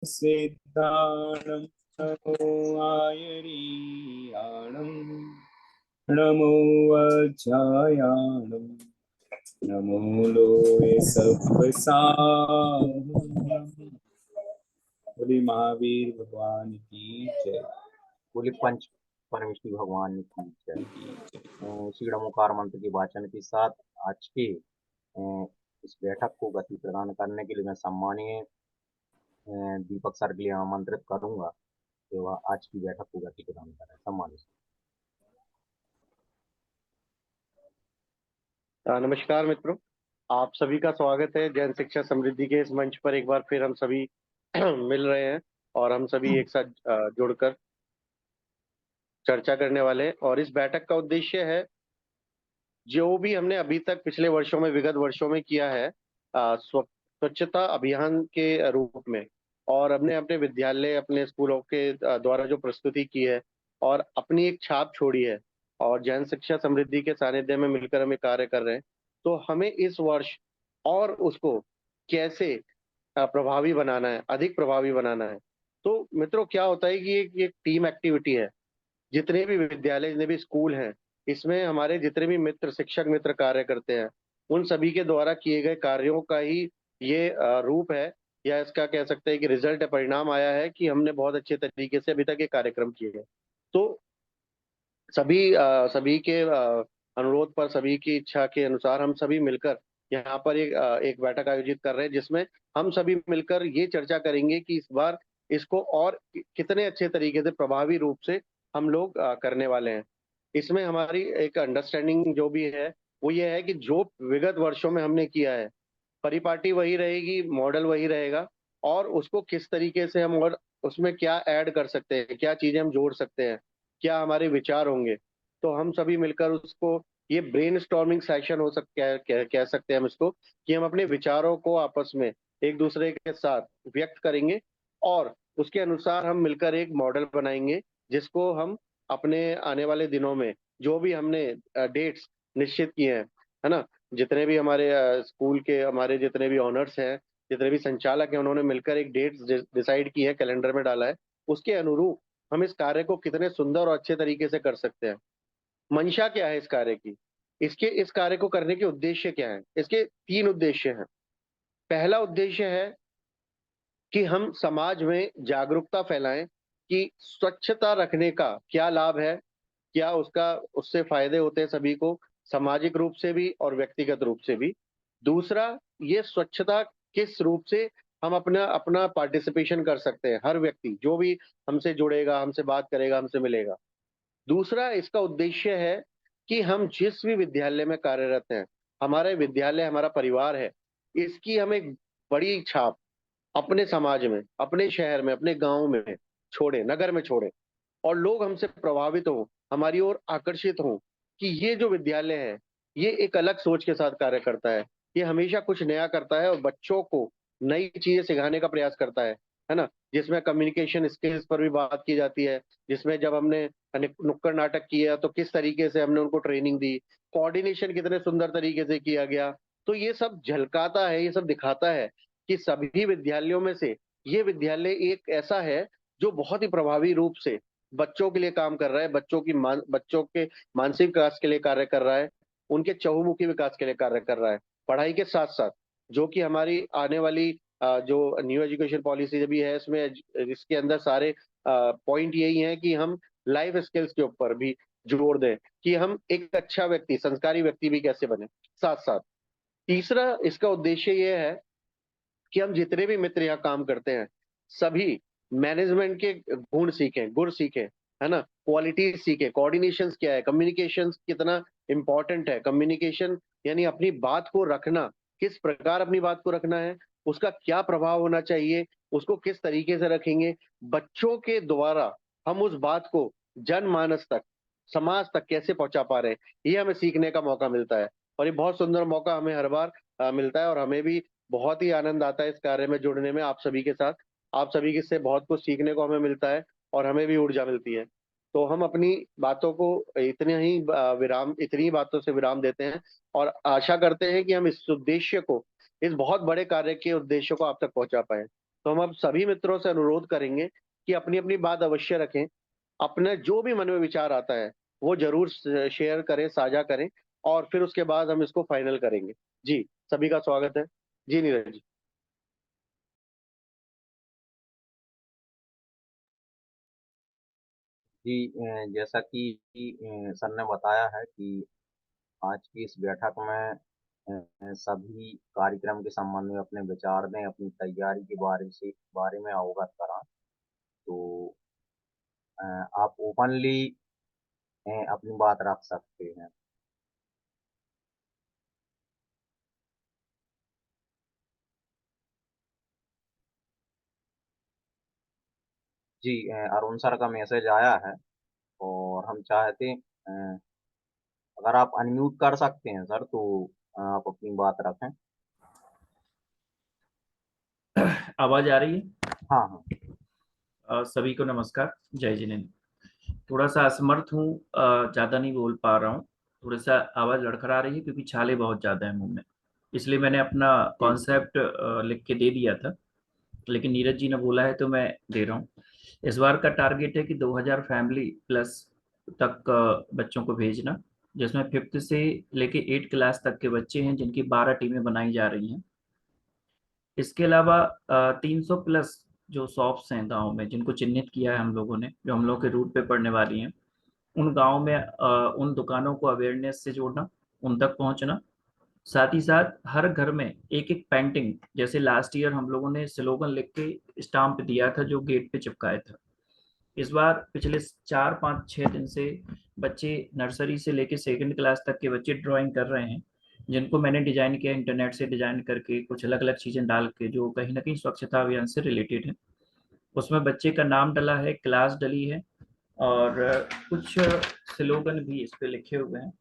सिद्धाणं नमो आयरीयाणं नमो वज्रायाणं नमो लोय सब्बसाहं। बोले महावीर भगवान की जय। बोले पंच परमेश्वरी भगवान की जय। शीघ्र मंत्र के वाचन के साथ आज के इस बैठक को गति प्रदान करने के लिए मैं सम्मानीय दीपक सर के लिए आमंत्रित करूंगा कि वह आज की बैठक को गति प्रदान करें। सम्मानित। नमस्कार मित्रों, आप सभी का स्वागत है जैन शिक्षा समृद्धि के इस मंच पर। एक बार फिर हम सभी मिल रहे हैं और हम सभी एक साथ जुड़कर चर्चा करने वाले हैं। और इस बैठक का उद्देश्य है, जो भी हमने अभी तक पिछले वर्षों में, विगत वर्षों में किया है स्वच्छता अभियान के रूप में, और हमने अपने विद्यालय, अपने स्कूलों के द्वारा जो प्रस्तुति की है और अपनी एक छाप छोड़ी है, और जैन शिक्षा समृद्धि के सानिध्य में मिलकर हम कार्य कर रहे हैं, तो हमें इस वर्ष और उसको कैसे प्रभावी बनाना है, अधिक प्रभावी बनाना है। तो मित्रों, क्या होता है कि ये टीम एक्टिविटी है। जितने भी विद्यालय, जितने भी स्कूल हैं, इसमें हमारे जितने भी मित्र, शिक्षक मित्र कार्य करते हैं, उन सभी के द्वारा किए गए कार्यों का ही ये रूप है, या इसका कह सकते हैं कि रिजल्ट है, परिणाम आया है कि हमने बहुत अच्छे तरीके से अभी तक ये कार्यक्रम किए हैं। तो सभी के अनुरोध पर, सभी की इच्छा के अनुसार हम सभी मिलकर यहाँ पर एक बैठक आयोजित कर रहे हैं, जिसमें हम सभी मिलकर ये चर्चा करेंगे कि इस बार इसको और कितने अच्छे तरीके से, प्रभावी रूप से हम लोग करने वाले हैं। इसमें हमारी एक अंडरस्टैंडिंग जो भी है वो ये है कि जो विगत वर्षों में हमने किया है, परिपाटी वही रहेगी, मॉडल वही रहेगा, और उसको किस तरीके से हम और उसमें क्या ऐड कर सकते हैं, क्या चीजें हम जोड़ सकते हैं, क्या हमारे विचार होंगे, तो हम सभी मिलकर उसको, ये ब्रेनस्टॉर्मिंग सेशन हो कह सकते हैं हम इसको, कि हम अपने विचारों को आपस में एक दूसरे के साथ व्यक्त करेंगे, और उसके अनुसार हम मिलकर एक मॉडल बनाएंगे, जिसको हम अपने आने वाले दिनों में, जो भी हमने डेट्स निश्चित किए हैं, है ना, जितने भी हमारे स्कूल के, हमारे जितने भी ऑनर्स हैं, जितने भी संचालक हैं, उन्होंने मिलकर एक डेट डिसाइड की है, कैलेंडर में डाला है। उसके अनुरूप हम इस कार्य को कितने सुंदर और अच्छे तरीके से कर सकते हैं। मंशा क्या है इस कार्य की, इस कार्य को करने के उद्देश्य क्या है? इसके 3 उद्देश्य हैं। पहला उद्देश्य है कि हम समाज में जागरूकता फैलाएं कि स्वच्छता रखने का क्या लाभ है, क्या उससे फायदे होते हैं सभी को, सामाजिक रूप से भी और व्यक्तिगत रूप से भी। दूसरा, ये स्वच्छता किस रूप से हम अपना अपना पार्टिसिपेशन कर सकते हैं, हर व्यक्ति जो भी हमसे जुड़ेगा, हमसे बात करेगा, हमसे मिलेगा। दूसरा, इसका उद्देश्य है कि हम जिस भी विद्यालय में कार्यरत हैं, हमारे विद्यालय हमारा परिवार है, इसकी हम एक बड़ी छाप अपने समाज में, अपने शहर में, अपने गांव में छोड़े, नगर में छोड़े, और लोग हमसे प्रभावित हों, हमारी ओर आकर्षित हों कि ये जो विद्यालय है, ये एक अलग सोच के साथ कार्य करता है, ये हमेशा कुछ नया करता है और बच्चों को नई चीजें सिखाने का प्रयास करता है ना, जिसमें कम्युनिकेशन स्किल्स पर भी बात की जाती है, जिसमें जब हमने नुक्कड़ नाटक किया तो किस तरीके से हमने उनको ट्रेनिंग दी, कोऑर्डिनेशन कितने सुंदर तरीके से किया गया। तो ये सब झलकाता है, ये सब दिखाता है कि सभी विद्यालयों में से ये विद्यालय एक ऐसा है जो बहुत ही प्रभावी रूप से बच्चों के लिए काम कर रहा है, बच्चों के मानसिक विकास के लिए कार्य कर रहा है, उनके चहुमुखी विकास के लिए कार्य कर रहा है, पढ़ाई के साथ साथ। जो कि हमारी आने वाली जो न्यू एजुकेशन पॉलिसी भी है, इसमें इसके अंदर सारे पॉइंट यही है कि हम लाइफ स्किल्स के ऊपर भी जोर दें कि हम एक अच्छा व्यक्ति, संस्कारी व्यक्ति भी कैसे बने। साथ साथ तीसरा इसका उद्देश्य ये है कि हम जितने भी मित्र यहाँ काम करते हैं, सभी मैनेजमेंट के गुण सीखें, गुण सीखें, है ना, क्वालिटी सीखें, कोऑर्डिनेशन क्या है, कम्युनिकेशन कितना इंपॉर्टेंट है, कम्युनिकेशन यानी अपनी बात को रखना, किस प्रकार अपनी बात को रखना है, उसका क्या प्रभाव होना चाहिए, उसको किस तरीके से रखेंगे, बच्चों के द्वारा हम उस बात को जनमानस तक, समाज तक कैसे पहुंचा पा रहे हैं, ये हमें सीखने का मौका मिलता है। और ये बहुत सुंदर मौका हमें हर बार मिलता है, और हमें भी बहुत ही आनंद आता है इस कार्य में जुड़ने में आप सभी के साथ। आप सभी से बहुत कुछ सीखने को हमें मिलता है और हमें भी ऊर्जा मिलती है। तो हम अपनी बातों को इतनी ही बातों से विराम देते हैं, और आशा करते हैं कि हम इस उद्देश्य को, इस बहुत बड़े कार्य के उद्देश्य को आप तक पहुंचा पाए। तो हम अब सभी मित्रों से अनुरोध करेंगे कि अपनी अपनी बात अवश्य रखें, अपने जो भी मन में विचार आता है वो जरूर शेयर करें, साझा करें, और फिर उसके बाद हम इसको फाइनल करेंगे। जी, सभी का स्वागत है। जी नीरज जी। जी, जैसा कि सर ने बताया है कि आज की इस बैठक में सभी कार्यक्रम के संबंध में अपने विचार दें, अपनी तैयारी के बारे में अवगत करा। तो आप ओपनली अपनी बात रख सकते हैं। जी, अरुण सर का मैसेज आया है और हम चाहते अगर आप अनम्यूट कर सकते हैं सर तो आप अपनी बात रखें। आवाज आ रही है? हाँ हाँ। सभी को नमस्कार, जय जिनेन्द्र। थोड़ा सा असमर्थ हूँ, ज्यादा नहीं बोल पा रहा हूँ। थोड़ा सा आवाज लड़खड़ा रही है क्योंकि छाले बहुत ज्यादा है मुंह में। इसलिए मैंने अपना कॉन्सेप्ट लिख के दे दिया था, लेकिन नीरज जी ने बोला है तो मैं दे रहा हूँ। इस बार का टारगेट है कि 2000 फैमिली प्लस तक बच्चों को भेजना, जिसमें 5th से लेके 8 क्लास तक के बच्चे हैं, जिनकी 12 टीमें बनाई जा रही हैं। इसके अलावा 300 प्लस जो शॉप्स हैं गांव में, जिनको चिन्हित किया है हम लोगों ने, जो हम लोग के रूट पे पड़ने वाली हैं, उन गांव में उन दुकानों को अवेयरनेस से जोड़ना, उन तक पहुंचना। साथ ही साथ हर घर में एक एक पेंटिंग, जैसे लास्ट ईयर हम लोगों ने स्लोगन लिख के स्टाम्प दिया था जो गेट पे चिपकाया था। इस बार पिछले 4 5 6 दिन से बच्चे नर्सरी से लेके 2nd क्लास तक के बच्चे ड्राइंग कर रहे हैं, जिनको मैंने डिजाइन किया इंटरनेट से डिजाइन करके, कुछ अलग अलग चीजें डाल के, जो कहीं ना कहीं स्वच्छता अभियान से रिलेटेड है। उसमें बच्चे का नाम डला है, क्लास डली है, और कुछ स्लोगन भी इस पे लिखे हुए हैं।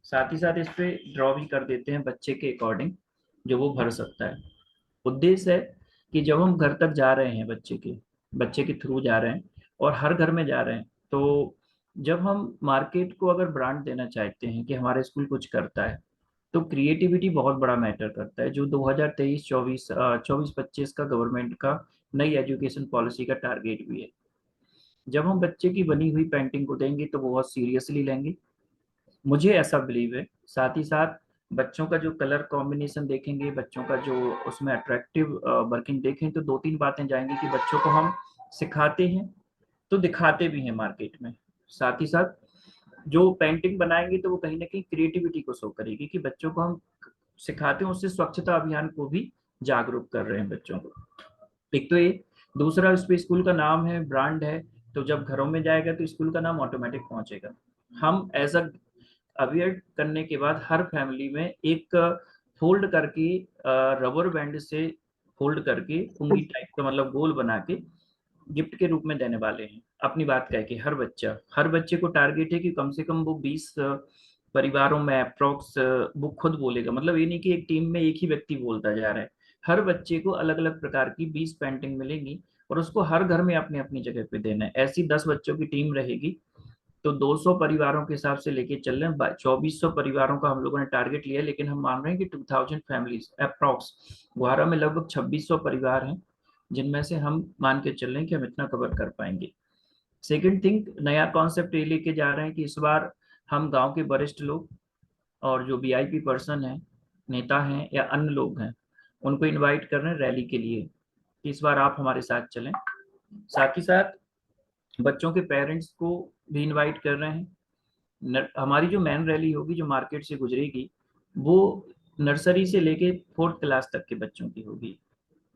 साथ ही साथ इस पे ड्रॉ भी कर देते हैं बच्चे के अकॉर्डिंग, जो वो भर सकता है। उद्देश्य है कि जब हम घर तक जा रहे हैं, बच्चे के थ्रू जा रहे हैं और हर घर में जा रहे हैं, तो जब हम मार्केट को अगर ब्रांड देना चाहते हैं कि हमारा स्कूल कुछ करता है, तो क्रिएटिविटी बहुत बड़ा मैटर करता है, जो 2023-24 24-25 का गवर्नमेंट का नई एजुकेशन पॉलिसी का टारगेट भी है। जब हम बच्चे की बनी हुई पेंटिंग को देंगे तो वो बहुत सीरियसली लेंगे, मुझे ऐसा बिलीव है। साथ ही साथ बच्चों का जो कलर कॉम्बिनेशन देखेंगे, बच्चों का जो उसमें अट्रैक्टिव वर्किंग देखें, तो 2 3 बातें जाएंगी कि बच्चों को हम सिखाते हैं तो दिखाते भी हैं मार्केट में। साथ ही साथ जो पेंटिंग बनाएंगे तो वो कहीं ना कहीं क्रिएटिविटी को शो करेगी कि बच्चों को हम सिखाते हैं, उससे स्वच्छता अभियान को भी जागरूक कर रहे हैं बच्चों को। एक तो ये, दूसरा उस पे स्कूल का नाम है, ब्रांड है, तो जब घरों में जाएगा तो स्कूल का नाम ऑटोमेटिक पहुंचेगा। हम एज अ अवेयर करने के बाद हर फैमिली में एक फोल्ड करके, रबर बैंड से फोल्ड करके उंगली टाइप का, मतलब गोल बना के गिफ्ट के रूप में देने वाले हैं। अपनी बात कह के हर बच्चे को टारगेट है कि कम से कम वो 20 परिवारों में अप्रोक्स वो खुद बोलेगा। मतलब ये नहीं कि एक टीम में एक ही व्यक्ति बोलता जा रहा है, हर बच्चे को अलग अलग प्रकार की 20 पेंटिंग मिलेंगी और उसको हर घर में अपनी अपनी जगह पे देना है। ऐसी 10 बच्चों की टीम रहेगी, तो 200 परिवारों के हिसाब से लेके चल रहे हैं। 2400 परिवारों का हम लोगों ने टारगेट लिया है, लेकिन हम मान रहे हैं कि 2000 फैमिलीज अप्रॉक्स। गुहारा में लगभग 2600 परिवार हैं, जिनमें से हम मान के चल रहे हैं कि हम इतना कवर कर पाएंगे। सेकेंड थिंग, नया कॉन्सेप्ट ये लेके जा रहे हैं कि इस बार हम गांव के वरिष्ठ लोग और जो वीआईपी पर्सन हैं, नेता हैं या अन्य लोग हैं, उनको इनवाइट कर रहे हैं रैली के लिए कि इस बार आप हमारे साथ चलें। साथ ही साथ बच्चों के पेरेंट्स को भी इनवाइट कर रहे हैं। हमारी जो मेन रैली होगी, जो मार्केट से गुजरेगी, वो नर्सरी से लेके 4th क्लास तक के बच्चों की होगी,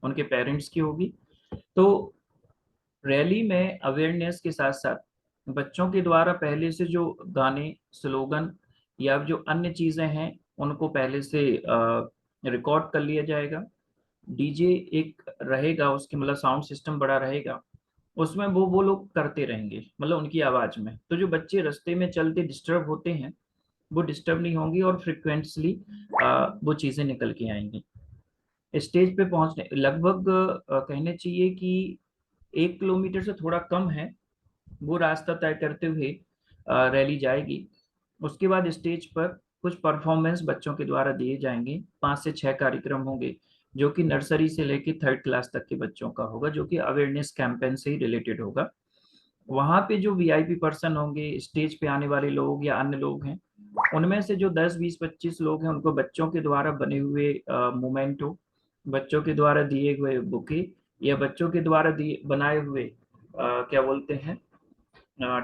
उनके पेरेंट्स की होगी। तो रैली में अवेयरनेस के साथ साथ बच्चों के द्वारा पहले से जो गाने, स्लोगन या जो अन्य चीजें हैं, उनको पहले से रिकॉर्ड कर लिया जाएगा। डीजे एक रहेगा, उसके मतलब साउंड सिस्टम बड़ा रहेगा, उसमें वो लोग करते रहेंगे, मतलब उनकी आवाज में। तो जो बच्चे रास्ते में चलते डिस्टर्ब होते हैं, वो डिस्टर्ब नहीं होंगी और फ्रिक्वेंटली वो चीजें निकल के आएंगी। स्टेज पे पहुंचने लगभग कहने चाहिए कि 1 किलोमीटर से थोड़ा कम है वो रास्ता तय करते हुए रैली जाएगी। उसके बाद स्टेज पर कुछ परफॉर्मेंस बच्चों के द्वारा दिए जाएंगे, 5 से 6 कार्यक्रम होंगे। जो कि नर्सरी से लेके 3rd क्लास तक के बच्चों का होगा, जो कि अवेयरनेस कैंपेन से ही रिलेटेड होगा। वहाँ पे जो वीआईपी पर्सन होंगे, स्टेज पे आने वाले लोग या अन्य लोग हैं, उनमें से जो 10, 20, 25 लोग हैं, उनको बच्चों के द्वारा बने हुए मोमेंटो, बच्चों के द्वारा दिए हुए बुके या बच्चों के द्वारा दिए बनाए हुए क्या बोलते हैं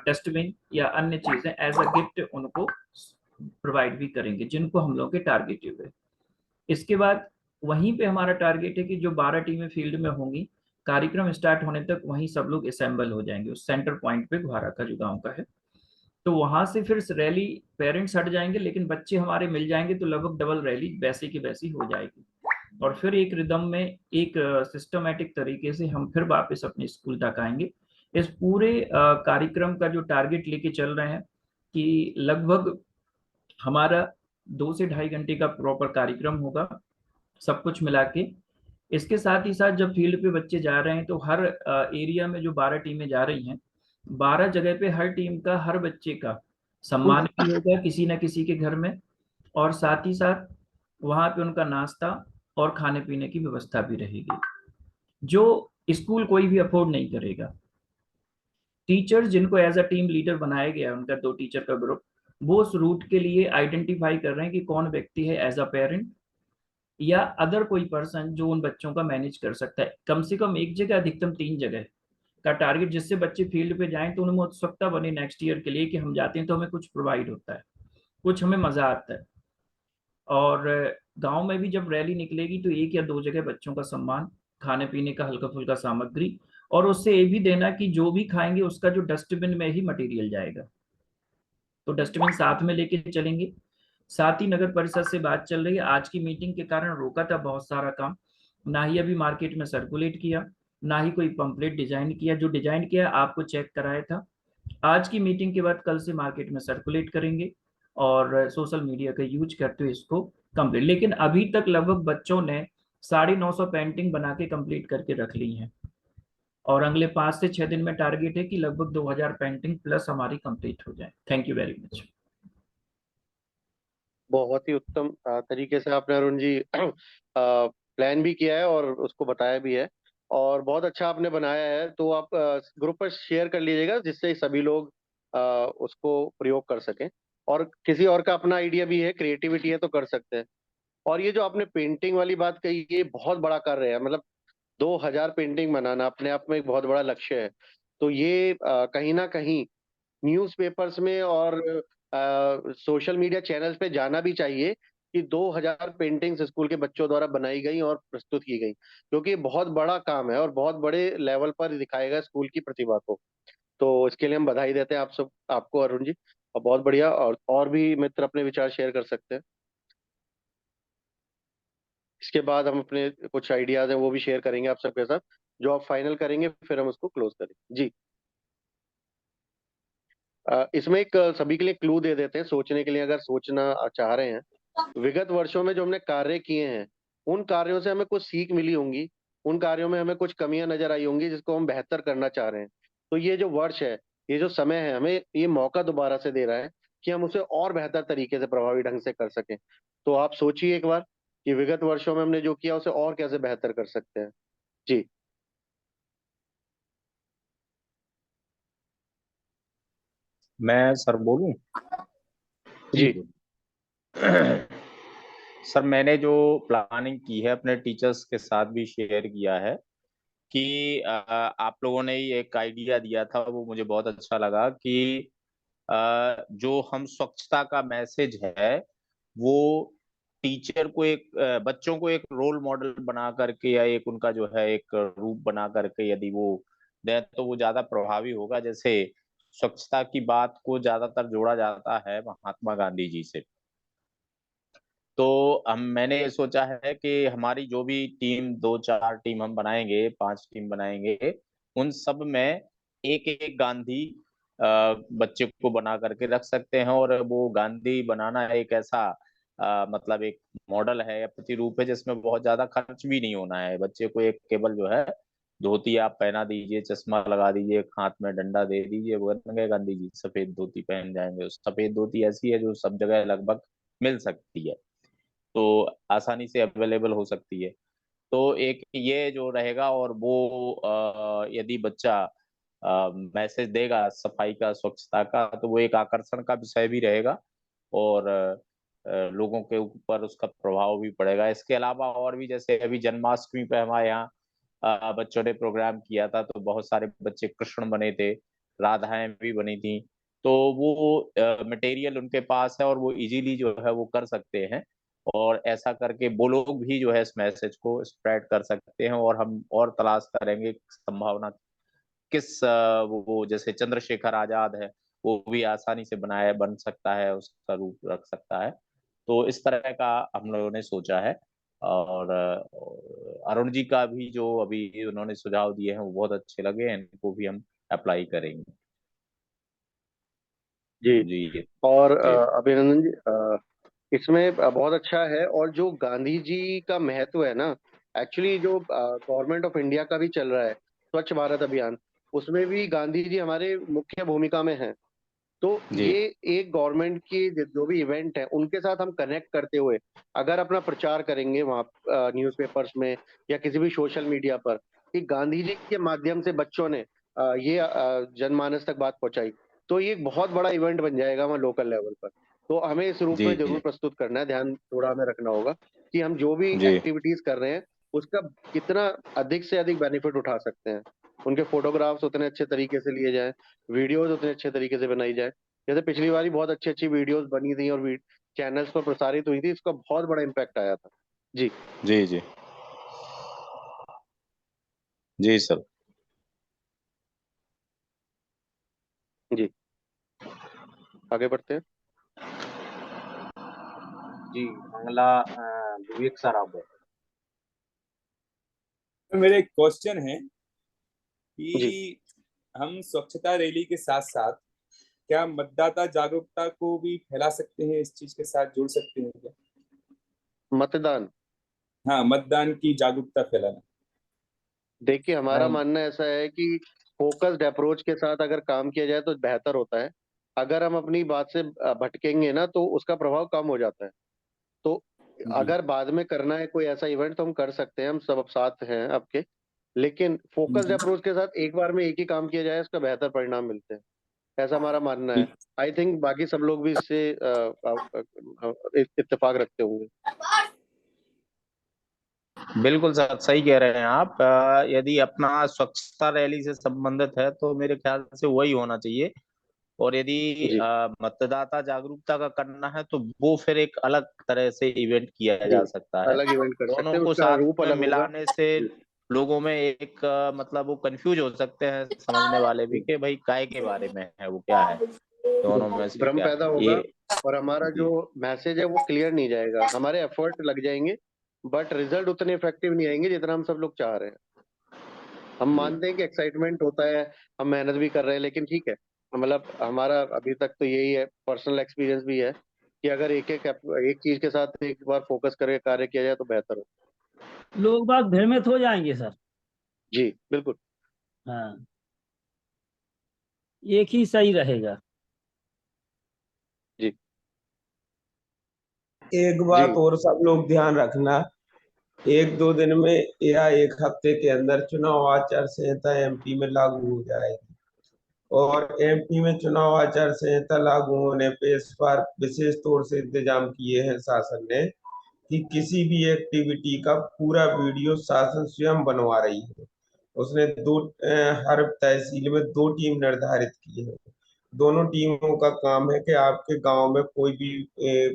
डस्टबिन या अन्य चीजें एज अ गिफ्ट उनको प्रोवाइड भी करेंगे, जिनको हम लोग के टारगेटेड है। इसके बाद वहीं पे हमारा टारगेट है कि जो 12 टीमें फील्ड में होंगी, कार्यक्रम स्टार्ट होने तक वहीं सब लोग असेंबल हो जाएंगे उस सेंटर पॉइंट पे, घुआरा का जो गांव का है। तो वहां से फिर रैली, पेरेंट्स हट जाएंगे लेकिन बच्चे हमारे मिल जाएंगे, तो लगभग डबल रैली वैसी की वैसी हो जाएगी। और फिर एक रिदम में, एक सिस्टमेटिक तरीके से हम फिर वापस अपने स्कूल तक आएंगे। इस पूरे कार्यक्रम का जो टारगेट लेके चल रहे हैं कि लगभग हमारा 2 से ढाई घंटे का प्रॉपर कार्यक्रम होगा, सब कुछ मिला के। इसके साथ ही साथ जब फील्ड पे बच्चे जा रहे हैं, तो हर एरिया में जो 12 टीमें जा रही हैं, 12 जगह पे हर टीम का, हर बच्चे का सम्मान भी होगा किसी न किसी के घर में। और साथ ही साथ वहाँ पे उनका नाश्ता और खाने पीने की व्यवस्था भी रहेगी, जो स्कूल कोई भी अफोर्ड नहीं करेगा। टीचर्स जिनको एज अ टीम लीडर बनाया गया है, उनका 2 टीचर का ग्रुप, वो उस रूट के लिए आइडेंटिफाई कर रहे हैं कि कौन व्यक्ति है एज अ पेरेंट या अदर कोई पर्सन जो उन बच्चों का मैनेज कर सकता है। कम से कम एक जगह, अधिकतम 3 जगह का टारगेट, जिससे बच्चे फील्ड पे जाएं तो उन्हें उत्सुकता बने नेक्स्ट ईयर के लिए कि हम जाते हैं तो हमें कुछ प्रोवाइड होता है, कुछ हमें मजा आता है। और गांव में भी जब रैली निकलेगी तो 1 या 2 जगह बच्चों का सम्मान, खाने पीने का हल्का फुल्का सामग्री, और उससे ये भी देना कि जो भी खाएंगे उसका जो डस्टबिन में ही मटेरियल जाएगा, तो डस्टबिन साथ में लेके चलेंगे। साथ ही नगर परिषद से बात चल रही है, आज की मीटिंग के कारण रोका था बहुत सारा काम, ना ही अभी मार्केट में सर्कुलेट किया, ना ही कोई पंपलेट डिजाइन किया। जो डिजाइन किया आपको चेक कराया था, आज की मीटिंग के बाद कल से मार्केट में सर्कुलेट करेंगे और सोशल मीडिया का यूज करते हुए इसको कंप्लीट। लेकिन अभी तक लगभग बच्चों ने 950 पेंटिंग बना के कंप्लीट करके रख ली हैं, और अगले 5 से 6 दिन में टारगेट है कि लगभग 2000 पेंटिंग प्लस हमारी कंप्लीट हो जाए। Thank you very much. बहुत ही उत्तम तरीके से आपने अरुण जी प्लान भी किया है और उसको बताया भी है, और बहुत अच्छा आपने बनाया है। तो आप ग्रुप पर शेयर कर लीजिएगा जिससे सभी लोग उसको प्रयोग कर सकें, और किसी और का अपना आइडिया भी है, क्रिएटिविटी है तो कर सकते हैं। और ये जो आपने पेंटिंग वाली बात कही, ये बहुत बड़ा कार्य है। मतलब 2000 पेंटिंग बनाना अपने आप में एक बहुत बड़ा लक्ष्य है। तो ये कहीं ना कहीं न्यूज़पेपर्स में और सोशल मीडिया चैनल्स पे जाना भी चाहिए कि 2000 पेंटिंग्स स्कूल के बच्चों द्वारा बनाई गई और प्रस्तुत की गई, क्योंकि ये बहुत बड़ा काम है और बहुत बड़े लेवल पर दिखाएगा स्कूल की प्रतिभा को। तो इसके लिए हम बधाई देते हैं आप सब, आपको अरुण जी। और बहुत बढ़िया, और भी मित्र अपने विचार शेयर कर सकते हैं। इसके बाद हम अपने कुछ आइडियाज हैं वो भी शेयर करेंगे आप सबके साथ, जो आप फाइनल करेंगे फिर हम उसको क्लोज करेंगे जी। इसमें एक सभी के लिए क्लू दे देते हैं सोचने के लिए, अगर सोचना चाह रहे हैं। विगत वर्षों में जो हमने कार्य किए हैं, उन कार्यों से हमें कुछ सीख मिली होंगी, उन कार्यों में हमें कुछ कमियां नजर आई होंगी जिसको हम बेहतर करना चाह रहे हैं। तो ये जो वर्ष है, ये जो समय है, हमें ये मौका दोबारा से दे रहा है कि हम उसे और बेहतर तरीके से, प्रभावी ढंग से कर सकें। तो आप सोचिए एक बार कि विगत वर्षों में हमने जो किया उसे और कैसे बेहतर कर सकते हैं जी। मैं सर बोलूं? जी। सर मैंने जो प्लानिंग की है अपने टीचर्स के साथ भी शेयर किया है कि आप लोगों ने ही एक आइडिया दिया था, वो मुझे बहुत अच्छा लगा कि जो हम स्वच्छता का मैसेज है वो टीचर को एक बच्चों को एक रोल मॉडल बना करके या एक उनका जो है एक रूप बना करके यदि वो दें तो वो ज्यादा प्रभावी होगा। जैसे स्वच्छता की बात को ज्यादातर जोड़ा जाता है महात्मा गांधी जी से। तो हम मैंने ये सोचा है कि हमारी जो भी टीम, 2-4 टीम हम बनाएंगे, 5 टीम बनाएंगे, उन सब में एक एक गांधी बच्चे को बना करके रख सकते हैं। और वो गांधी बनाना एक ऐसा मतलब एक मॉडल है या प्रतिरूप है जिसमें बहुत ज्यादा खर्च भी नहीं होना है। बच्चे को एक केवल जो है धोती आप पहना दीजिए, चश्मा लगा दीजिए, एक हाथ में डंडा दे दीजिए, वो बन गए गांधी जी। सफेद धोती पहन जाएंगे। सफेद धोती ऐसी है जो सब जगह लगभग मिल सकती है, तो आसानी से अवेलेबल हो सकती है। तो एक ये जो रहेगा, और वो यदि बच्चा मैसेज देगा सफाई का, स्वच्छता का, तो वो एक आकर्षण का विषय भी रहेगा और लोगों के ऊपर उसका प्रभाव भी पड़ेगा। इसके अलावा और भी, जैसे अभी जन्माष्टमी पे हमारे यहाँ बच्चों ने प्रोग्राम किया था, तो बहुत सारे बच्चे कृष्ण बने थे, राधाएं भी बनी थी। तो वो मटेरियल उनके पास है और वो इजीली जो है वो कर सकते हैं, और ऐसा करके वो लोग भी जो है इस मैसेज को स्प्रेड कर सकते हैं। और हम और तलाश करेंगे संभावना किस वो जैसे चंद्रशेखर आजाद है, वो भी आसानी से बनाया बन सकता है, उसका रूप रख सकता है। तो इस तरह का हम लोगों ने सोचा है। और अरुण जी का भी जो अभी उन्होंने सुझाव दिए हैं वो बहुत अच्छे लगे, इनको भी हम अप्लाई करेंगे। जी। जी और जी अभिनंदन जी, इसमें बहुत अच्छा है। और जो गांधी जी का महत्व है ना, एक्चुअली जो गवर्नमेंट ऑफ इंडिया का भी चल रहा है स्वच्छ भारत अभियान, उसमें भी गांधी जी हमारे मुख्य भूमिका में हैं। तो जी ये एक गवर्नमेंट की जो भी इवेंट है उनके साथ हम कनेक्ट करते हुए अगर अपना प्रचार करेंगे वहाँ न्यूज़पेपर्स में या किसी भी सोशल मीडिया पर कि गांधी जी के माध्यम से बच्चों ने ये जनमानस तक बात पहुंचाई, तो ये एक बहुत बड़ा इवेंट बन जाएगा वहाँ लोकल लेवल पर। तो हमें इस रूप जी में जरूर जी प्रस्तुत करना है, ध्यान थोड़ा हमें रखना होगा कि हम जो भी जी एक्टिविटीज कर रहे हैं उसका कितना अधिक से अधिक बेनिफिट उठा सकते हैं। उनके फोटोग्राफ्स उतने अच्छे तरीके से लिए जाएं, वीडियोज उतने अच्छे तरीके से बनाई जाए। जैसे पिछली बार बहुत अच्छी अच्छी वीडियोस बनी थी और चैनल्स पर प्रसारित हुई थी, इसका बहुत बड़ा इम्पैक्ट आया था। जी। जी जी जी सर। जी, आगे बढ़ते हैं। जी, अगला विवेक सर आप बताइए। तो मेरा एक क्वेश्चन है जी, कि हम स्वच्छता रैली के साथ साथ क्या मतदाता जागरूकता को भी फैला सकते हैं, इस चीज के साथ जोड़ सकते हैं क्या? मतदान। हाँ, मतदान की जागरूकता फैलाना। देखिए, हमारा नहीं, मानना ऐसा है कि फोकस्ड अप्रोच के साथ अगर काम किया जाए तो बेहतर होता है। अगर हम अपनी बात से भटकेंगे ना तो उसका प्रभाव कम हो जाता है। तो जी अगर बाद में करना है कोई ऐसा इवेंट तो हम कर सकते हैं, हम सब अब साथ हैं आपके। लेकिन फोकस्ड जी अप्रोच के साथ एक बार में एक ही काम किया जाए, उसका बेहतर परिणाम मिलते हैं, ऐसा हमारा मानना है। जी आई थिंक बाकी सब लोग भी इससे इत्तेफाक रखते होंगे। बिल्कुल सर, सही कह रहे हैं आप। यदि अपना स्वच्छता रैली से संबंधित है तो मेरे ख्याल से वही होना चाहिए। और यदि जी मतदाता जागरूकता का करना है तो वो फिर एक अलग तरह से इवेंट किया जी, जा सकता है। अलग इवेंट कर सकते दोनों हैं, को उसका साथ रूप में अलग होगा। मिलाने से जी लोगों में एक मतलब वो कंफ्यूज हो सकते हैं, समझने वाले भी, जी, कि भाई काय के बारे में है, वो क्या है, दोनों में से भ्रम क्या पैदा है होगा ये। और हमारा जो जी मैसेज है वो क्लियर नहीं जाएगा। हमारे एफर्ट लग जाएंगे बट रिजल्ट उतने इफेक्टिव नहीं आएंगे जितना हम सब लोग चाह रहे हैं। हम जी मानते हैं कि एक्साइटमेंट होता है, हम मेहनत भी कर रहे हैं, लेकिन ठीक है, मतलब हमारा अभी तक तो यही है, पर्सनल एक्सपीरियंस भी है कि अगर एक चीज के साथ एक बार फोकस करके कार्य किया जाए तो बेहतर हो। लोग बाग भ्रमित हो जाएंगे सर। जी बिल्कुल। हाँ, एक ही सही रहेगा। जी एक जी बात और सब लोग ध्यान रखना, एक दो दिन में या एक हफ्ते के अंदर चुनाव आचार संहिता एमपी में लागू हो जाएगी। और एमपी में चुनाव आचार संहिता लागू होने पे इस बार विशेष तौर से इंतजाम किए हैं शासन ने कि किसी भी एक्टिविटी का पूरा वीडियो शासन स्वयं बनवा रही है। उसने हर तहसील में 2 टीम निर्धारित की है। दोनों टीमों का काम है कि आपके गांव में कोई भी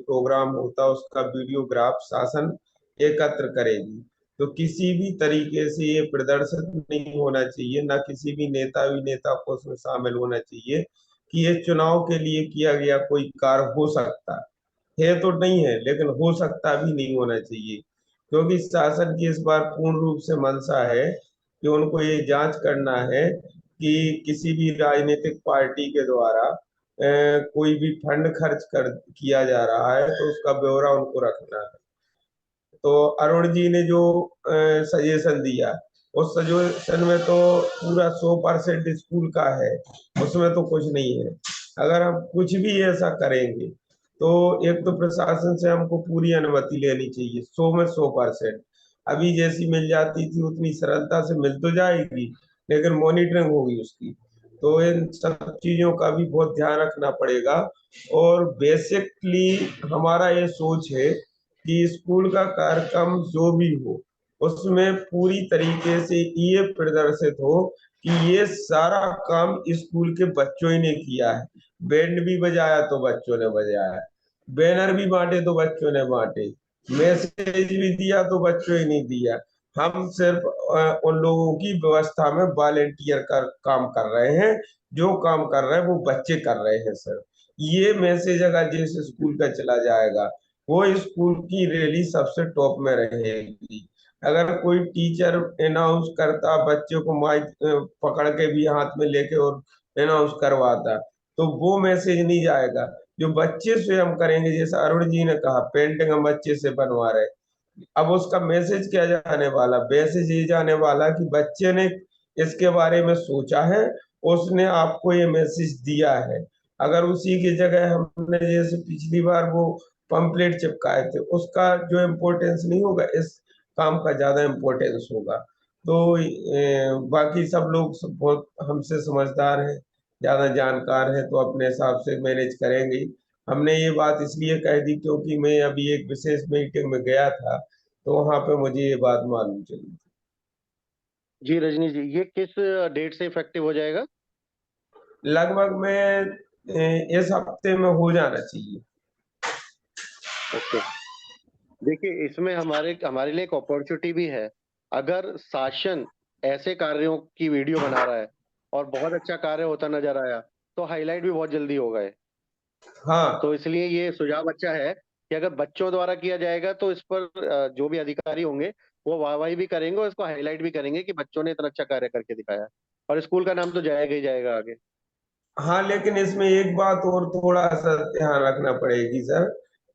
प्रोग्राम होता है उसका वीडियोग्राफ शासन एकत्र करेगी। तो किसी भी तरीके से ये प्रदर्शित नहीं होना चाहिए, ना किसी भी नेता को उसमें शामिल होना चाहिए कि ये चुनाव के लिए किया गया कोई कार्य हो सकता है तो नहीं है, लेकिन हो सकता भी नहीं होना चाहिए। क्योंकि शासन की इस बार पूर्ण रूप से मंशा है कि उनको ये जांच करना है कि किसी भी राजनीतिक पार्टी के द्वारा कोई भी फंड खर्च कर किया जा रहा है तो उसका ब्यौरा उनको रखना है। तो अरुण जी ने जो सजेशन दिया, उस सजेशन में तो पूरा 100% स्कूल का है, उसमें तो कुछ नहीं है। अगर हम कुछ भी ऐसा करेंगे तो एक तो प्रशासन से हमको पूरी अनुमति लेनी चाहिए, 100 में 100%। अभी जैसी मिल जाती थी उतनी सरलता से मिल तो जाएगी, लेकिन मॉनिटरिंग होगी उसकी। तो इन सब चीजों का भी बहुत ध्यान रखना पड़ेगा। और बेसिकली हमारा ये सोच है कि स्कूल का कार्यक्रम जो भी हो उसमें पूरी तरीके से ये प्रदर्शित हो कि ये सारा काम स्कूल के बच्चों ही ने किया है। बैंड भी बजाया तो बच्चों ने बजाया, बैनर भी बांटे तो बच्चों ने बांटे, मैसेज भी दिया तो बच्चों ही नहीं दिया। हम सिर्फ उन लोगों की व्यवस्था में वॉलेंटियर का काम कर रहे हैं। जो काम कर रहे हैं वो बच्चे कर रहे हैं सर। ये मैसेज अगर जिस स्कूल का चला जाएगा वो स्कूल की रैली सबसे टॉप में रहेगी। अगर कोई टीचर अनाउंस करता, बच्चे को माइक पकड़ के भी हाथ में लेके और अनाउंस करवाता, तो वो मैसेज नहीं जाएगा। जो बच्चे स्वयं करेंगे, जैसे अरुण जी ने कहा पेंटिंग हम बच्चे से बनवा रहे, अब उसका मैसेज क्या जाने वाला? मैसेज ये जाने वाला कि बच्चे ने इसके बारे में सोचा है, उसने आपको ये मैसेज दिया है। अगर उसी की जगह हमने जैसे पिछली बार वो पंपलेट चिपकाए थे, उसका जो इम्पोर्टेंस नहीं होगा, इस काम का ज्यादा इम्पोर्टेंस होगा। तो बाकी सब लोग बहुत हमसे समझदार हैं, ज्यादा जानकार हैं, तो अपने हिसाब से मैनेज करेंगे ही। हमने ये बात इसलिए कह दी क्योंकि मैं अभी एक विशेष मीटिंग में गया था, तो वहां पे मुझे ये बात मालूम चली। जी रजनी जी, ये किस डेट से इफेक्टिव हो जाएगा? लगभग में इस हफ्ते में हो जाना चाहिए। ओके, देखिए इसमें हमारे लिए एक अपॉर्चुनिटी भी है। अगर शासन ऐसे कार्यों की वीडियो बना रहा है और बहुत अच्छा कार्य होता नजर आया, तो हाईलाइट भी बहुत जल्दी होगा ये। हाँ, तो इसलिए ये सुझाव अच्छा है कि अगर बच्चों द्वारा किया जाएगा तो इस पर जो भी अधिकारी होंगे वो वाहवाही भी करेंगे और इसको हाईलाइट भी करेंगे कि बच्चों ने इतना अच्छा कार्य करके दिखाया है, और स्कूल का नाम तो जाएगा ही जाएगा आगे। हाँ, लेकिन इसमें एक बात और थोड़ा सा ध्यान रखना पड़ेगी सर,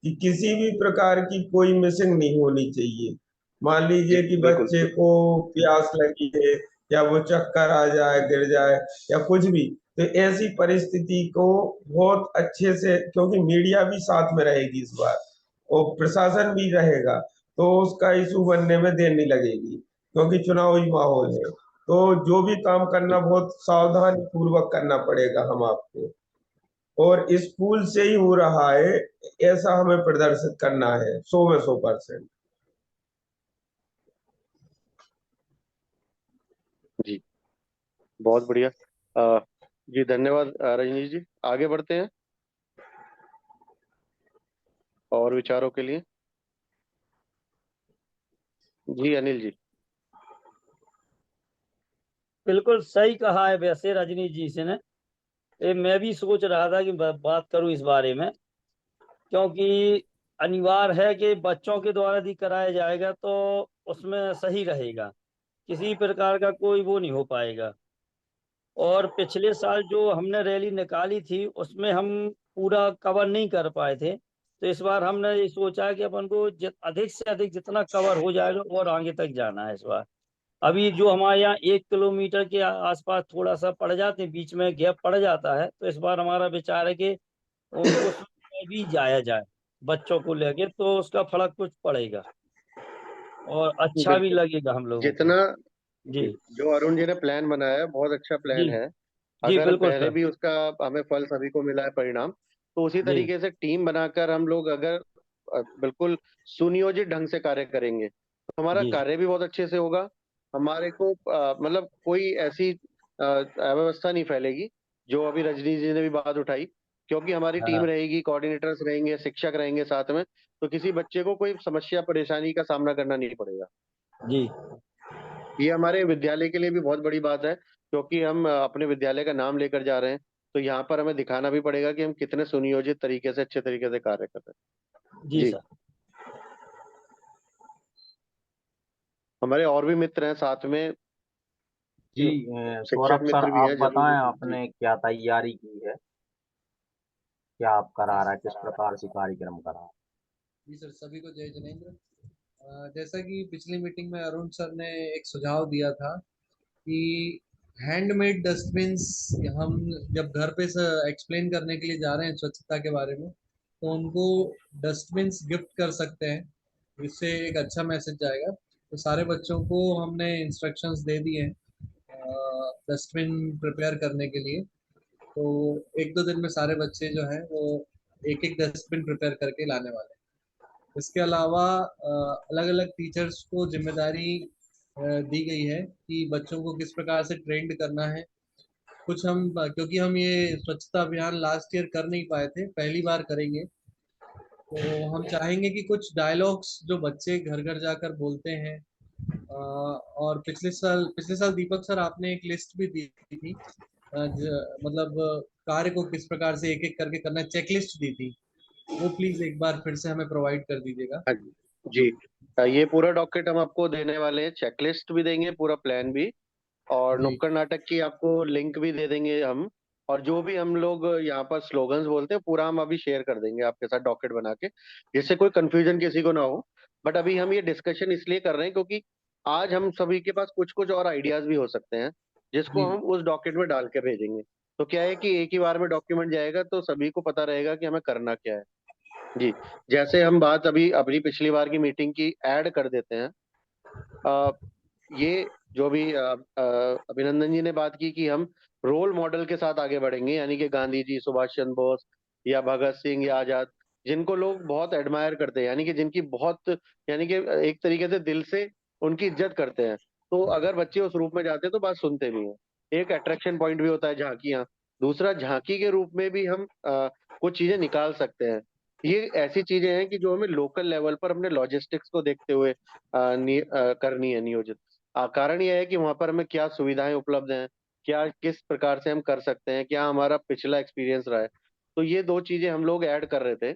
कि किसी भी प्रकार की कोई मिसिंग नहीं होनी चाहिए। मान जी लीजिए कि बिल्कुल। बच्चे को प्यास लगी है, या वो चक्कर आ जाए, गिर जाए, या कुछ भी, तो ऐसी परिस्थिति को बहुत अच्छे से, क्योंकि मीडिया भी साथ में रहेगी इस बार और प्रशासन भी रहेगा, तो उसका इशू बनने में देर नहीं लगेगी, क्योंकि चुनावी माहौल है। तो जो भी काम करना बहुत सावधानी पूर्वक करना पड़ेगा हम आपको, और स्कूल से ही हो रहा है ऐसा हमें प्रदर्शित करना है 100 में 100%। जी बहुत बढ़िया। अ, जी धन्यवाद रजनीश जी, आगे बढ़ते हैं और विचारों के लिए। जी अनिल जी। बिल्कुल सही कहा है वैसे रजनी जी से ने। मैं भी सोच रहा था कि बात करूं इस बारे में, क्योंकि अनिवार्य है कि बच्चों के द्वारा यदि कराया जाएगा तो उसमें सही रहेगा, किसी प्रकार का कोई वो नहीं हो पाएगा। और पिछले साल जो हमने रैली निकाली थी उसमें हम पूरा कवर नहीं कर पाए थे, तो इस बार हमने ये सोचा कि अपन को अधिक से अधिक जितना कवर हो जाएगा और आगे तक जाना है इस बार। अभी जो हमारे यहाँ 1 किलोमीटर के आसपास थोड़ा सा पड़ जाते हैं, बीच में गैप पड़ जाता है, तो इस बार हमारा विचार है कि उसमें भी जाया जाए बच्चों को लेके, तो उसका फर्क कुछ पड़ेगा और अच्छा भी बिल्कुल। लगेगा हम लोगों को। जितना जी। जो अरुण जी ने प्लान बनाया है बहुत अच्छा जी। प्लान है। जी अगर बिल्कुल पहले सर। भी उसका हमें फल सभी को मिला है परिणाम, तो उसी जी। तरीके से टीम बनाकर हम लोग अगर बिल्कुल सुनियोजित ढंग से कार्य करेंगे तो हमारा जी। कार्य भी बहुत अच्छे से होगा। हमारे को मतलब कोई ऐसी अव्यवस्था नहीं फैलेगी जो अभी रजनी जी ने भी बात उठाई, क्योंकि हमारी टीम हाँ। रहेगी, कोऑर्डिनेटर्स रहेंगे, शिक्षक रहेंगे साथ में, तो किसी बच्चे को कोई समस्या परेशानी का सामना करना नहीं पड़ेगा। जी। ये हमारे विद्यालय के लिए भी बहुत बड़ी बात है, क्योंकि हम अपने विद्यालय का नाम लेकर जा रहे हैं, तो यहाँ पर हमें दिखाना भी पड़ेगा कि हम कितने सुनियोजित तरीके से, अच्छे तरीके से कार्य कर रहे हैं। जी जी सर। हमारे और भी मित्र हैं साथ में, जी शिक्षक सौरभ सर, मित्र भी आप हैं जरूर। बताएं जी आपने क्या तैयारी की है, क्या आप करा रहा है, किस प्रकार से कार्यक्रम करा रहा है? जी सर, सभी को जय जिनेंद्र। जैसा कि पिछली मीटिंग में अरुण सर ने एक सुझाव दिया था कि हैंडमेड डस्टबिन्स हम जब घर पे एक्सप्लेन करने के लिए जा रहे हैं स्वच्छता के बारे में, तो उनको डस्टबिन्स गिफ्ट कर सकते हैं, इससे एक अच्छा मैसेज जाएगा। तो सारे बच्चों को हमने इंस्ट्रक्शंस दे दिए हैं डस्टबिन प्रिपेयर करने के लिए। तो 1-2 दिन में सारे बच्चे जो हैं वो एक एक डस्टबिन प्रिपेयर करके लाने वाले हैं। इसके अलावा अलग अलग टीचर्स को जिम्मेदारी दी गई है कि बच्चों को किस प्रकार से ट्रेंड करना है। कुछ हम क्योंकि हम ये स्वच्छता अभियान लास्ट ईयर कर नहीं पाए थे, पहली बार करेंगे, तो हम चाहेंगे कि कुछ डायलॉग्स जो बच्चे घर घर जाकर बोलते हैं और पिछले साल दीपक सर आपने एक लिस्ट भी दी थी मतलब कार्य को किस प्रकार से एक एक करके करना है, चेकलिस्ट दी थी, वो प्लीज एक बार फिर से हमें प्रोवाइड कर दीजिएगा। हाँ जी, ये पूरा डॉक्यूमेंट हम आपको देने वाले हैं, चेकलिस्ट भी देंगे, पूरा प्लान भी, और जी नुक्कड़ नाटक की आपको लिंक भी दे देंगे हम। और जो भी हम लोग यहाँ पर स्लोगन्स बोलते हैं पूरा हम अभी शेयर कर देंगे आपके साथ डॉक्यूमेंट बना के, जिससे कोई कंफ्यूजन किसी को ना हो। बट अभी हम ये डिस्कशन इसलिए कर रहे हैं क्योंकि आज हम सभी के पास कुछ कुछ और आइडियाज भी हो सकते हैं जिसको जी हम उस डॉक्यूमेंट में डाल के भेजेंगे। तो क्या है कि एक ही बार में डॉक्यूमेंट जाएगा तो सभी को पता रहेगा कि हमें करना क्या है। जी, जैसे हम बात अभी अपनी पिछली बार की मीटिंग की ऐड कर देते हैं। अ, ये जो भी अभिनंदन जी ने बात की कि हम रोल मॉडल के साथ आगे बढ़ेंगे, यानी कि गांधी जी, सुभाष चंद्र बोस या भगत सिंह या आजाद, जिनको लोग बहुत एडमायर करते हैं, यानी कि जिनकी बहुत, यानी कि एक तरीके से दिल से उनकी इज्जत करते हैं। तो अगर बच्चे उस रूप में जाते हैं तो बात सुनते भी हैं। एक अट्रैक्शन पॉइंट भी होता है झांकियां। दूसरा, झांकी के रूप में भी हम कुछ चीजें निकाल सकते हैं। ये ऐसी चीजें हैं कि जो हमें लोकल लेवल पर अपने लॉजिस्टिक्स को देखते हुए करनी है नियोजित। कारण यह है कि वहां पर हमें क्या सुविधाएं उपलब्ध हैं, क्या किस प्रकार से हम कर सकते हैं, क्या हमारा पिछला एक्सपीरियंस रहा है। तो ये 2 चीजें हम लोग ऐड कर रहे थे,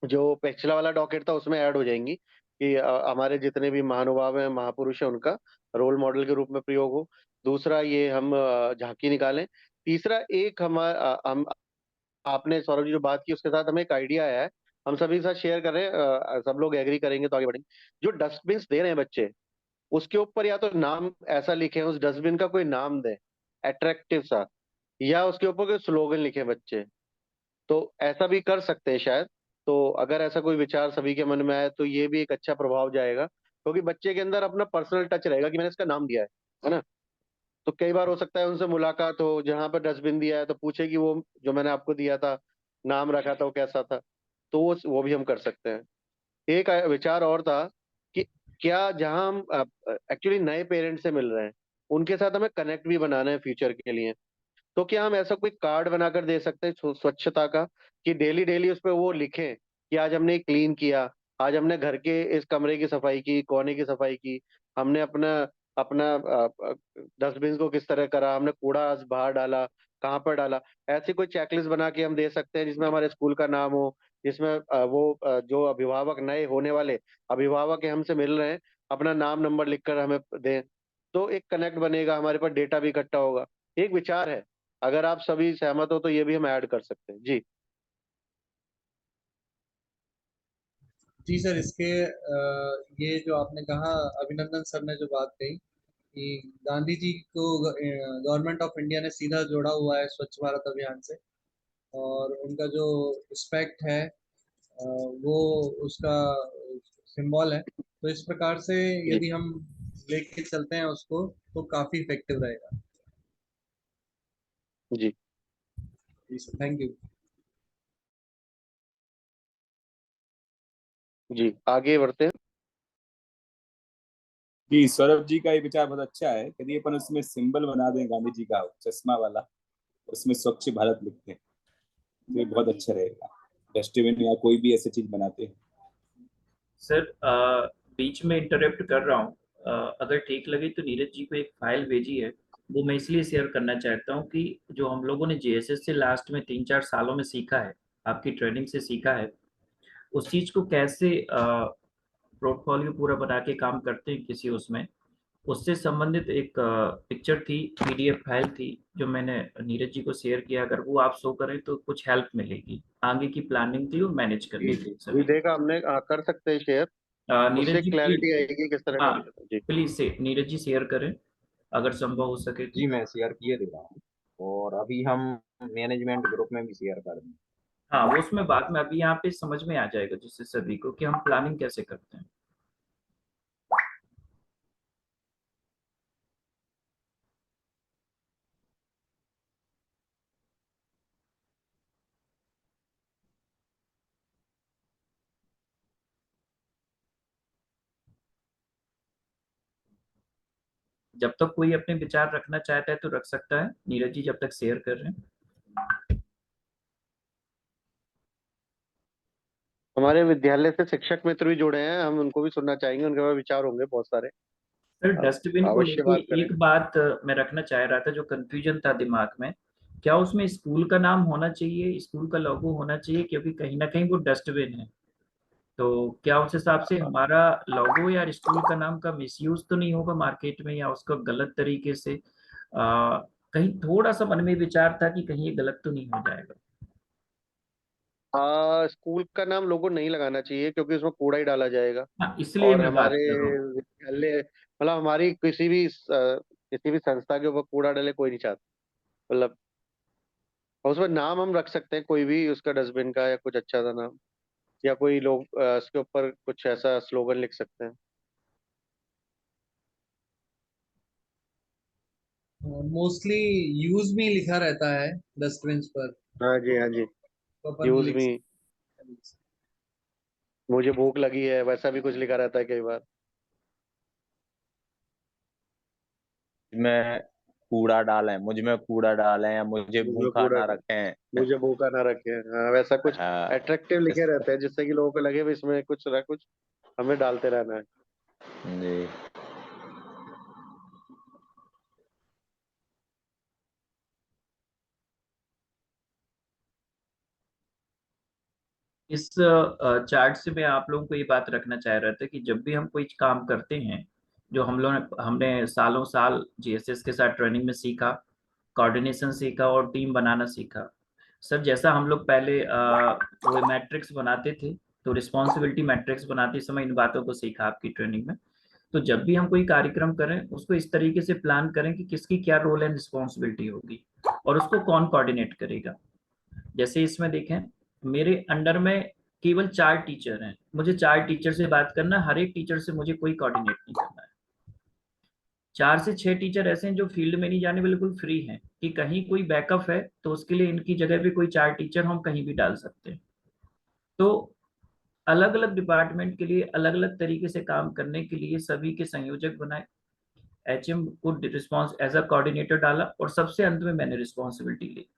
जो पिछला वाला डॉक्यूमेंट था उसमें ऐड हो जाएंगी कि हमारे जितने भी महानुभाव हैं, महापुरुष हैं, उनका रोल मॉडल के रूप में प्रयोग हो। दूसरा, ये हम झांकी निकालें। तीसरा, एक हम आपने सौरभ जी जो बात की उसके साथ हमें एक आइडिया आया है, हम सभी के साथ शेयर कर रहे हैं, सब लोग एग्री करेंगे तो आगे बढ़ेंगे। जो डस्टबिन दे रहे हैं बच्चे, उसके ऊपर या तो नाम ऐसा लिखे, उस डस्टबिन का कोई नाम दे अट्रैक्टिव सा, या उसके ऊपर कोई स्लोगन लिखे बच्चे। तो ऐसा भी कर सकते हैं शायद। तो अगर ऐसा कोई विचार सभी के मन में आए तो ये भी एक अच्छा प्रभाव जाएगा, क्योंकि बच्चे के अंदर अपना पर्सनल टच रहेगा कि मैंने इसका नाम दिया है ना। तो कई बार हो सकता है उनसे मुलाकात हो, जहां पर डस्टबिन दिया है तो पूछे कि वो जो मैंने आपको दिया था, नाम रखा था, वो कैसा था। तो वो भी हम कर सकते हैं। एक विचार और था कि क्या, जहां हम एक्चुअली नए पेरेंट्स से मिल रहे हैं, उनके साथ हमें कनेक्ट भी बनाना है फ्यूचर के लिए। तो क्या हम ऐसा कोई कार्ड बनाकर दे सकते हैं स्वच्छता का, कि डेली डेली उस पर वो लिखें कि आज हमने क्लीन किया, आज हमने घर के इस कमरे की सफाई की, कोने की सफाई की, हमने अपना अपना डस्टबिन को किस तरह करा, हमने कूड़ा आज बाहर डाला, कहाँ पर डाला। ऐसी कोई चेकलिस्ट बना के हम दे सकते हैं जिसमें हमारे स्कूल का नाम हो, जिसमें जो अभिभावक, नए होने वाले अभिभावक है हमसे मिल रहे हैं, अपना नाम नंबर लिखकर हमें दें। तो एक कनेक्ट बनेगा, हमारे पास डेटा भी इकट्ठा होगा। एक विचार है, अगर आप सभी सहमत हो तो ये भी हम ऐड कर सकते हैं। जी जी सर, इसके ये जो आपने कहा, अभिनंदन सर ने जो बात कही कि गांधी जी को गवर्नमेंट ऑफ इंडिया ने सीधा जोड़ा हुआ है स्वच्छ भारत अभियान से, और उनका जो रिस्पेक्ट है वो उसका सिंबल है। तो इस प्रकार से जी यदि हम लेके चलते हैं उसको तो काफी इफेक्टिव रहेगा। जी जी सर, थैंक यू। जी, आगे बढ़ते हैं। जी, सौरभ जी का ये विचार बहुत अच्छा है। यदि अपन उसमें सिंबल बना दें गांधी जी का चश्मा वाला, उसमें स्वच्छ भारत लिखते हैं, तो ये बहुत अच्छा रहेगा। डस्टबिन या कोई भी ऐसी चीज बनाते हैं। सर बीच में इंटरप्ट कर रहा हूँ, अगर ठीक लगे तो नीरज जी को एक फाइल भेजी है, वो मैं इसलिए शेयर करना चाहता हूँ कि जो हम लोगों ने जेएसएस से लास्ट में 3-4 सालों में सीखा है, आपकी ट्रेनिंग से सीखा है, उस चीज को कैसे पोर्टफोलियो पूरा बना के काम करते हैं किसी उसमें, उससे संबंधित एक पिक्चर थी, पीडीएफ फाइल थी, जो मैंने नीरज जी को शेयर किया। अगर वो आप शो करें तो कुछ हेल्प मिलेगी आगे की प्लानिंग के लिए और मैनेज करने जी के लिए जी, सभी। देखा हमने, कर सकते हैं शेयर, नीरज उससे जी प्लीज, क्लैरिटी आएगी किस तरह हाँ काम करता है। जी प्लीज से नीरज जी शेयर करें अगर संभव हो सके तो। जी मैं शेयर किए दे रहा हूँ, और अभी हम मैनेजमेंट ग्रुप में भी शेयर कर देंगे। हाँ वो उसमें बाद में, अभी यहाँ पे समझ में आ जाएगा जिससे सभी को कि हम प्लानिंग कैसे करते हैं। जब तक कोई अपने विचार रखना चाहता है तो रख सकता है। नीरज जी जब तक शेयर कर रहे हैं। हमारे विद्यालय से शिक्षक मित्र भी जुड़े हैं, हम उनको भी सुनना चाहेंगे, उनके पास विचार होंगे बहुत सारे। सर आप डस्टबिन को अवश्य लेके बात करें। एक बात मैं रखना चाह रहा था, जो कंफ्यूजन था दिमाग में, क्या उसमें स्कूल का नाम होना चाहिए, स्कूल का लोगो होना चाहिए, क्योंकि कहीं ना कहीं वो डस्टबिन है। तो क्या उस हिसाब से हमारा लोगो या स्कूल का नाम का मिसयूज तो नहीं होगा मार्केट में, या उसका गलत तरीके से कहीं थोड़ा सा मन में विचार था कि कहीं ये गलत तो नहीं हो जाएगा। स्कूल का नाम लोगो नहीं लगाना चाहिए, क्योंकि उसमें कूड़ा ही डाला जाएगा। हाँ, इसलिए और मैं बात हमारे कर रहा हूँ। विद्यालय, मतलब हमारी किसी भी संस्था के ऊपर कूड़ा डाले कोई नहीं चाहता। मतलब उसमें नाम हम रख सकते हैं कोई भी उसका, डस्टबिन का या कुछ अच्छा सा नाम, या कोई लोग उसके ऊपर कुछ ऐसा स्लोगन लिख सकते हैं। मोस्टली यूज मी लिखा रहता है डस्टबिन पर, हाँ जी, हाँ जी। तो अपन यूज लिख मी, सकते हैं। मुझे भूख लगी है, वैसा भी कुछ लिखा रहता है कई बार। में कूड़ा डालें, मुझ में कूड़ा डालें, या मुझे मुझे भूखा कूड़ा, ना रखें। मुझे भूखा ना रखे, हाँ वैसा कुछ हाँ, अट्रैक्टिव लिखे इस रहते हैं, जिससे कि लोगों को लगे भी इसमें कुछ ना कुछ हमें डालते रहना है। जी। इस चार्ट से मैं आप लोगों को ये बात रखना चाह रहा था कि जब भी हम कोई काम करते हैं, जो हमने सालों साल जीएसएस के साथ ट्रेनिंग में सीखा, कोऑर्डिनेशन सीखा और टीम बनाना सीखा। सर जैसा हम लोग पहले वो मैट्रिक्स बनाते थे, तो रिस्पॉन्सिबिलिटी मैट्रिक्स बनाते समय इन बातों को सीखा आपकी ट्रेनिंग में। तो जब भी हम कोई कार्यक्रम करें, उसको इस तरीके से प्लान करें कि किसकी क्या रोल एंड रिस्पॉन्सिबिलिटी होगी और उसको कौन कोऑर्डिनेट करेगा। जैसे इसमें देखें, मेरे अंडर में केवल 4 टीचर हैं, मुझे 4 टीचर से बात करना है, हर एक टीचर से मुझे कोई कोऑर्डिनेट नहीं करना है। 4 से 6 टीचर ऐसे हैं जो फील्ड में नहीं जाने, बिल्कुल फ्री हैं कि कहीं कोई बैकअप है तो उसके लिए इनकी जगह पे कोई 4 टीचर हम कहीं भी डाल सकते हैं। तो अलग अलग डिपार्टमेंट के लिए अलग अलग तरीके से काम करने के लिए सभी के संयोजक बनाए, एचएम को रिस्पॉन्स एज अ कोऑर्डिनेटर डाला, और सबसे अंत में मैंने रिस्पॉन्सिबिलिटी ली।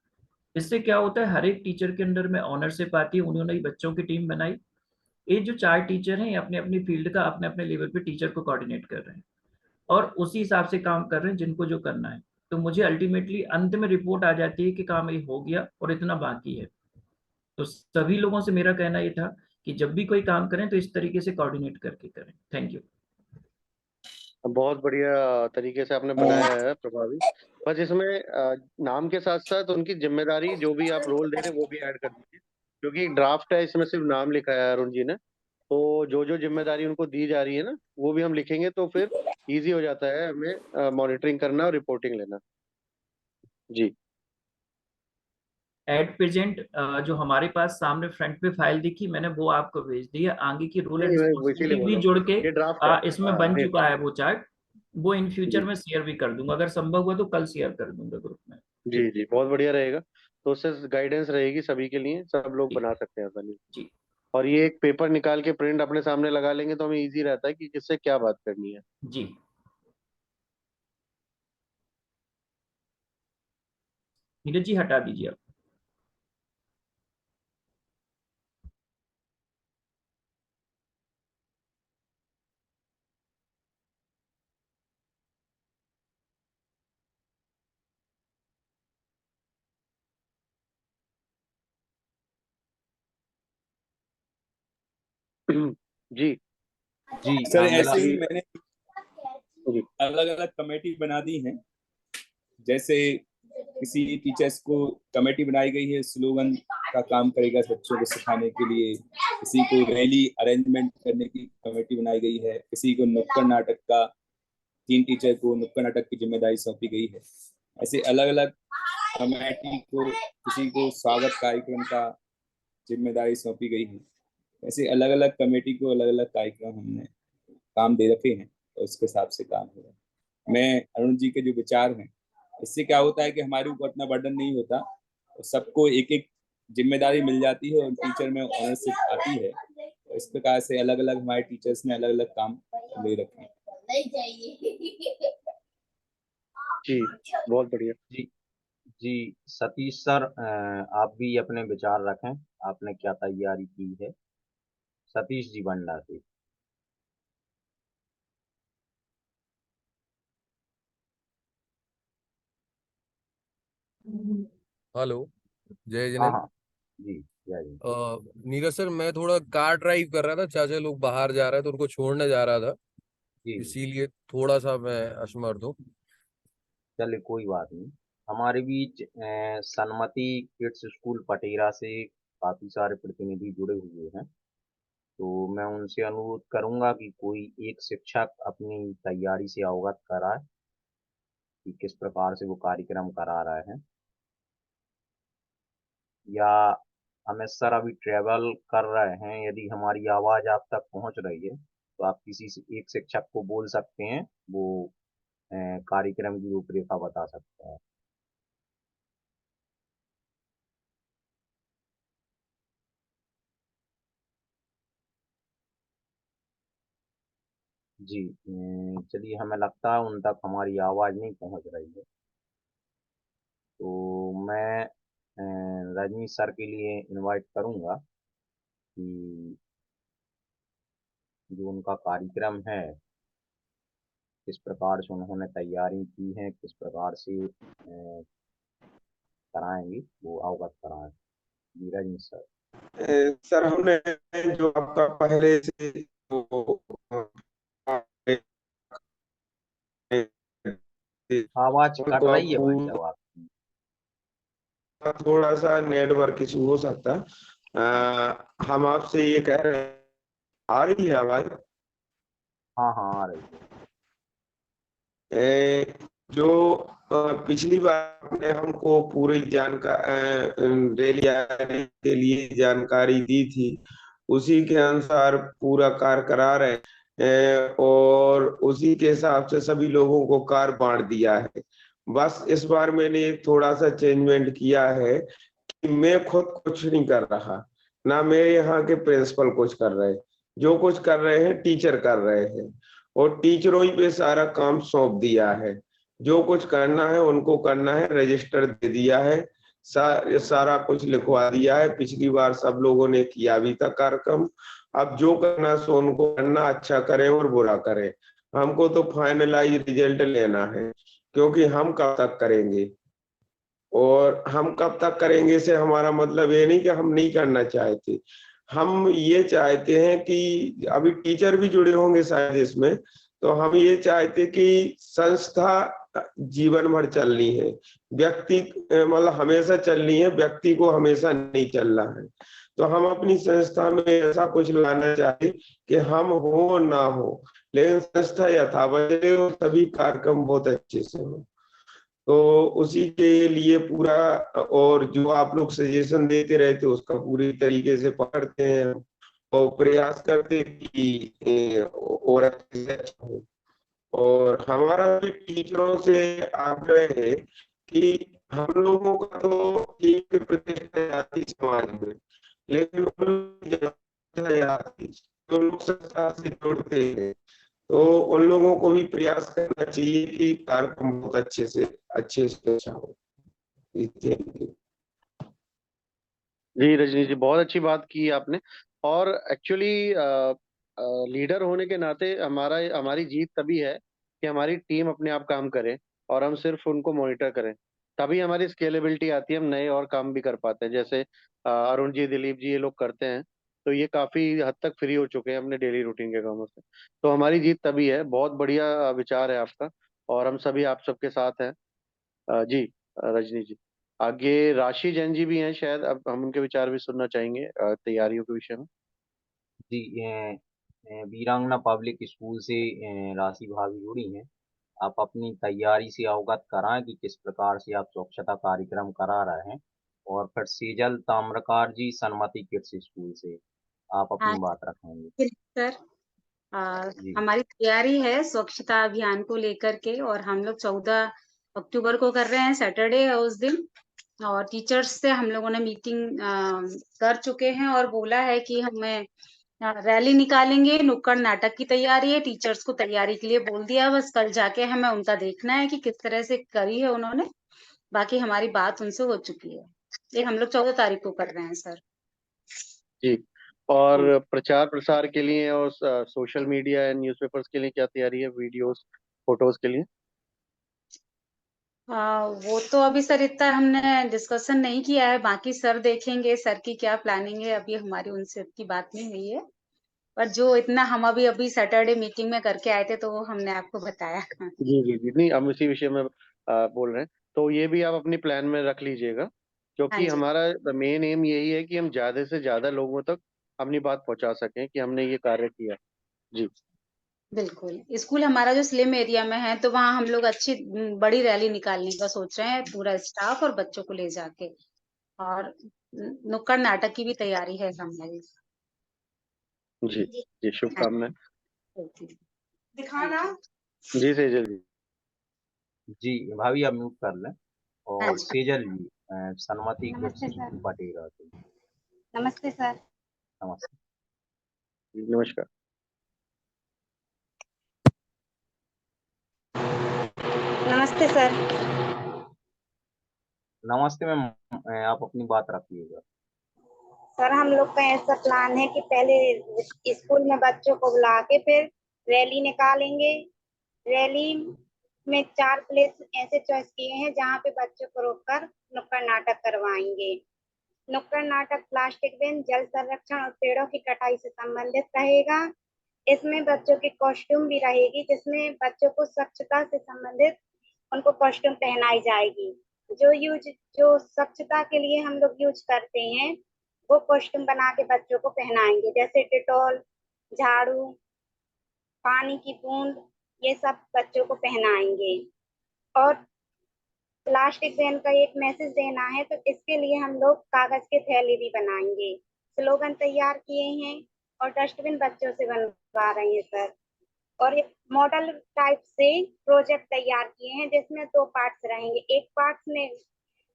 इससे क्या होता है, हर एक टीचर के अंदर में ऑनरशिप आती है, उन्होंने ही बच्चों की टीम बनाई। ये जो 4 टीचर हैं, ये अपने अपनी फील्ड का अपने अपने लेवल पे टीचर को कोऑर्डिनेट कर रहे हैं और उसी हिसाब से काम कर रहे हैं जिनको जो करना है। तो मुझे अल्टीमेटली अंत में रिपोर्ट आ जाती है कि काम ये हो गया और इतना बाकी है। तो सभी लोगों से मेरा कहना ये था कि जब भी कोई काम करें तो इस तरीके से कोऑर्डिनेट करके करें। Thank you. बहुत बढ़िया तरीके से आपने बनाया है, प्रभावी। बस इसमें नाम के साथ साथ उनकी जिम्मेदारी, जो भी आप रोल दे रहे हैं वो भी ऐड कर दीजिए, क्योंकि ड्राफ्ट है, इसमें सिर्फ नाम लिखा है अरुण जी ने। तो जो जो जिम्मेदारी उनको दी जा रही है ना, वो भी हम लिखेंगे, तो फिर इजी हो जाता है हमें मॉनिटरिंग करना और रिपोर्टिंग लेना। जी। एट प्रेजेंट जो हमारे पास सामने फ्रंट पे फाइल दिखी, मैंने वो आपको भेज दी है। आगे की रोल एंड नहीं, मैं वो इसीलिए रिस्पॉन्सिबिलिटी बोल भी रहा हूँ, जोड़ के ये ड्राफ्ट है। इसमें बन ये- चुका है वो चार्ट। वो इन फ्यूचर जी में शेयर भी कर दूंगा, अगर संभव हुआ तो कल शेयर कर दूंगा ग्रुप में। जी जी, बहुत बढ़िया रहेगा। तो उससे गाइडेंस रहेगी सभी के लिए, सब लोग जी बना सकते हैं आसानी से। जी और ये एक पेपर निकाल के प्रिंट अपने सामने लगा लेंगे तो हमें इजी रहता है कि किससे क्या बात करनी है। जी। नीरज जी हटा दीजिए आप। जी जी सर ऐसे जी ही मैंने जी अलग अलग कमेटी बना दी है। जैसे किसी टीचर्स को कमेटी बनाई गई है, स्लोगन का काम करेगा बच्चों को सिखाने के लिए। किसी को रैली अरेंजमेंट करने की कमेटी बनाई गई है। किसी को नुक्कड़ नाटक का, 3 टीचर को नुक्कड़ नाटक की जिम्मेदारी सौंपी गई है। ऐसे अलग अलग कमेटी को, किसी को स्वागत कार्यक्रम का जिम्मेदारी सौंपी गई है। ऐसे अलग अलग कमेटी को अलग अलग कार्यक्रम हमने काम दे रखे हैं, और उसके हिसाब से काम हो रहा है। मैं अरुण जी के जो विचार हैं, इससे क्या होता है कि हमारे ऊपर इतना बर्डन नहीं होता, और सबको एक एक जिम्मेदारी मिल जाती है और टीचर में ऑनरशिप आती है। तो इस प्रकार से अलग अलग हमारे टीचर्स ने अलग अलग काम ले रखे हैं। जी बहुत बढ़िया। जी जी सतीश सर, आप भी अपने विचार रखें, आपने क्या तैयारी की है। सतीश जी भंडारी। हेलो, जय हाँ जिनेन्द्र। हाँ जी जय जी। नीरज सर, मैं थोड़ा कार ड्राइव कर रहा था, चाचा लोग बाहर जा रहे थे, उनको छोड़ने जा रहा था, जी इसीलिए थोड़ा सा मैं असमर्थ हूँ। चलिए कोई बात नहीं। हमारे बीच सन्मति किड्स स्कूल पटेरा से काफी सारे प्रतिनिधि जुड़े हुए हैं, तो मैं उनसे अनुरोध करूंगा कि कोई एक शिक्षक अपनी तैयारी से अवगत कराए कि किस प्रकार से वो कार्यक्रम करा रहे हैं। या हमें सर अभी ट्रेवल कर रहे हैं, यदि हमारी आवाज आप तक पहुंच रही है तो आप किसी से एक शिक्षक को बोल सकते हैं, वो कार्यक्रम की रूपरेखा बता सकता है। जी चलिए, हमें लगता है उन तक हमारी आवाज नहीं पहुंच रही है, तो मैं रजनीश सर के लिए इनवाइट करूंगा कि जो उनका कार्यक्रम है, किस प्रकार से उन्होंने तैयारी की है, किस प्रकार से कराएंगे, वो अवगत कराएं। जी रजनीश सर। सर, हमने जो आपका पहले से जो आवाज कट उनको रही है भाई आप साहब आपकी। थोड़ा सा नेटवर्क इशू हो सकता है। हम आपसे ये कह रहे हैं, आ रही है आवाज? हाँ हाँ आ रही है। जो पिछली बार आपने हमको पूरी जानकारी रेल के लिए जानकारी दी थी, उसी के अनुसार पूरा कार्य करा रहे हैं, और उसी के हिसाब से सभी लोगों को कार्य बांट दिया है। बस इस बार मैंने थोड़ा सा चेंजमेंट किया है कि मैं खुद कुछ नहीं कर रहा, ना मेरे यहाँ के प्रिंसिपल कुछ कर रहे हैं। जो कुछ कर रहे हैं टीचर कर रहे हैं, और टीचरों ही पे सारा काम सौंप दिया है। जो कुछ करना है उनको करना है, रजिस्टर दे दिया है, सारा कुछ लिखवा दिया है। पिछली बार सब लोगों ने किया भी था कार्यक्रम। अब जो करना सो उनको करना, अच्छा करें और बुरा करें। हमको तो फाइनलाइज रिजल्ट लेना है, क्योंकि हम कब तक करेंगे, और हम कब तक करेंगे से हमारा मतलब ये नहीं कि हम नहीं करना चाहते। हम ये चाहते हैं कि अभी टीचर भी जुड़े होंगे शायद इसमें, तो हम ये चाहते कि संस्था जीवन भर चलनी है, व्यक्ति मतलब हमेशा चलनी है, व्यक्ति को हमेशा नहीं चलना है। तो हम अपनी संस्था में ऐसा कुछ लाना चाहते कि हम हो ना हो, लेकिन संस्था यथावत चले और सभी कार्यक्रम बहुत अच्छे से हो। तो उसी के लिए पूरा, और जो आप लोग सजेशन देते रहते उसका पूरी तरीके से पकड़ते हैं और प्रयास करते कि और अच्छे से अच्छा हो। और हमारा भी टीचरों से आग्रह है कि हम लोगों का तो एक प्रतिष्ठा जाति समाज में, लेकिन उन लोग जो लोग संस्था से जुड़ते हैं, तो उन लोगों को भी प्रयास करना चाहिए कि कार्यक्रम बहुत अच्छे से अच्छा हो। जी रजनी जी, बहुत अच्छी बात की आपने। और एक्चुअली लीडर होने के नाते हमारी जीत तभी है कि हमारी टीम अपने आप काम करे और हम सिर्फ उनको मॉनिटर करें। तभी हमारी स्केलेबिलिटी आती है, हम नए और काम भी कर पाते हैं। जैसे अरुण जी, दिलीप जी, ये लोग करते हैं, तो ये काफी हद तक फ्री हो चुके हैं अपने डेली रूटीन के कामों से। तो हमारी जीत तभी है। बहुत बढ़िया विचार है आपका, और हम सभी आप सबके साथ हैं। जी रजनी जी। आगे राशि जैन जी भी हैं शायद, अब हम उनके विचार भी सुनना चाहेंगे तैयारियों के विषय में। जी वीरांगना पब्लिक स्कूल से राशि भाभी जुड़ी हैं। आप अपनी तैयारी से अवगत कराएं कि किस प्रकार से आप स्वच्छता कार्यक्रम करा रहे हैं। और फिर सेजल ताम्रकार जी सन्मति किड्स स्कूल से आप हाँ अपनी बात रखेंगे। सर, जी हमारी तैयारी है स्वच्छता अभियान को लेकर के, और हम लोग 14 अक्टूबर को कर रहे हैं, सैटरडे है उस दिन। और टीचर्स से हम लोगों ने मीटिंग कर चुके हैं और बोला है कि हमें रैली निकालेंगे, नुक्कड़ नाटक की तैयारी है, टीचर्स को तैयारी के लिए बोल दिया, बस कल जाके हमें उनका देखना है कि किस तरह से करी है उन्होंने। बाकी हमारी बात उनसे हो चुकी है। ये हम लोग 14 तारीख को कर रहे हैं सर। जी। और प्रचार प्रसार के लिए और सोशल मीडिया एंड न्यूज़पेपर्स के लिए क्या तैयारी है, वीडियोस फोटोज के लिए? हाँ, वो तो अभी सर इतना हमने डिस्कशन नहीं किया है, बाकी सर देखेंगे सर की क्या प्लानिंग है, अभी हमारी उनसे की बात नहीं हुई है। पर जो इतना हम अभी अभी सैटरडे मीटिंग में करके आए थे तो वो हमने आपको बताया। जी जी जी, नहीं हम इसी विषय में बोल रहे हैं, तो ये भी आप अपनी प्लान में रख लीजिएगा, हाँ क्योंकि जी, हमारा मेन एम यही है कि हम ज्यादा से ज्यादा लोगों तक अपनी बात पहुंचा सकें कि हमने ये कार्य किया। जी बिल्कुल। स्कूल हमारा जो स्लिम एरिया में है तो वहाँ हम लोग अच्छी बड़ी रैली निकालने का सोच रहे हैं, पूरा स्टाफ और बच्चों को ले जाके। और नुक्कड़ नाटक की भी तैयारी है हमारी। जी जी, हाँ शुभकामनाएं। जी। दिखाना। जी सेजल जी। जी भाभी आप म्यूट कर लें। हाँ और जी। सेजल जी सन्मति नमस्ते कुर्सी सर। पाटेगा तो नमस्ते सर। नमस्ते। जी, नमस्कार। नमस्ते सर। नमस्ते मैम, आप अपनी बात रखिएगा। सर हम लोग का ऐसा प्लान है कि पहले स्कूल में बच्चों को बुला के फिर रैली निकालेंगे। रैली में 4 प्लेस ऐसे चॉइस किए हैं जहाँ पे बच्चों को रोककर नुक्कड़ नाटक करवाएंगे। नुक्कड़ नाटक प्लास्टिक बैन, जल संरक्षण और पेड़ों की कटाई से संबंधित रहेगा। इसमें बच्चों की कॉस्ट्यूम भी रहेगी, जिसमें बच्चों को स्वच्छता से संबंधित उनको कॉस्ट्यूम पहनाई जाएगी। जो स्वच्छता के लिए हम लोग यूज करते हैं वो कॉस्ट्यूम बना के बच्चों को पहनाएंगे, जैसे डिटॉल, झाड़ू, पानी की बूंद, ये सब बच्चों को पहनाएंगे। और प्लास्टिक बैन का एक मैसेज देना है तो इसके लिए हम लोग कागज के थैले भी बनाएंगे। स्लोगन तैयार किए हैं और डस्टबिन बच्चों से बनवा रहे हैं सर। और एक मॉडल टाइप से प्रोजेक्ट तैयार किए हैं जिसमें 2 पार्ट्स रहेंगे। एक पार्ट में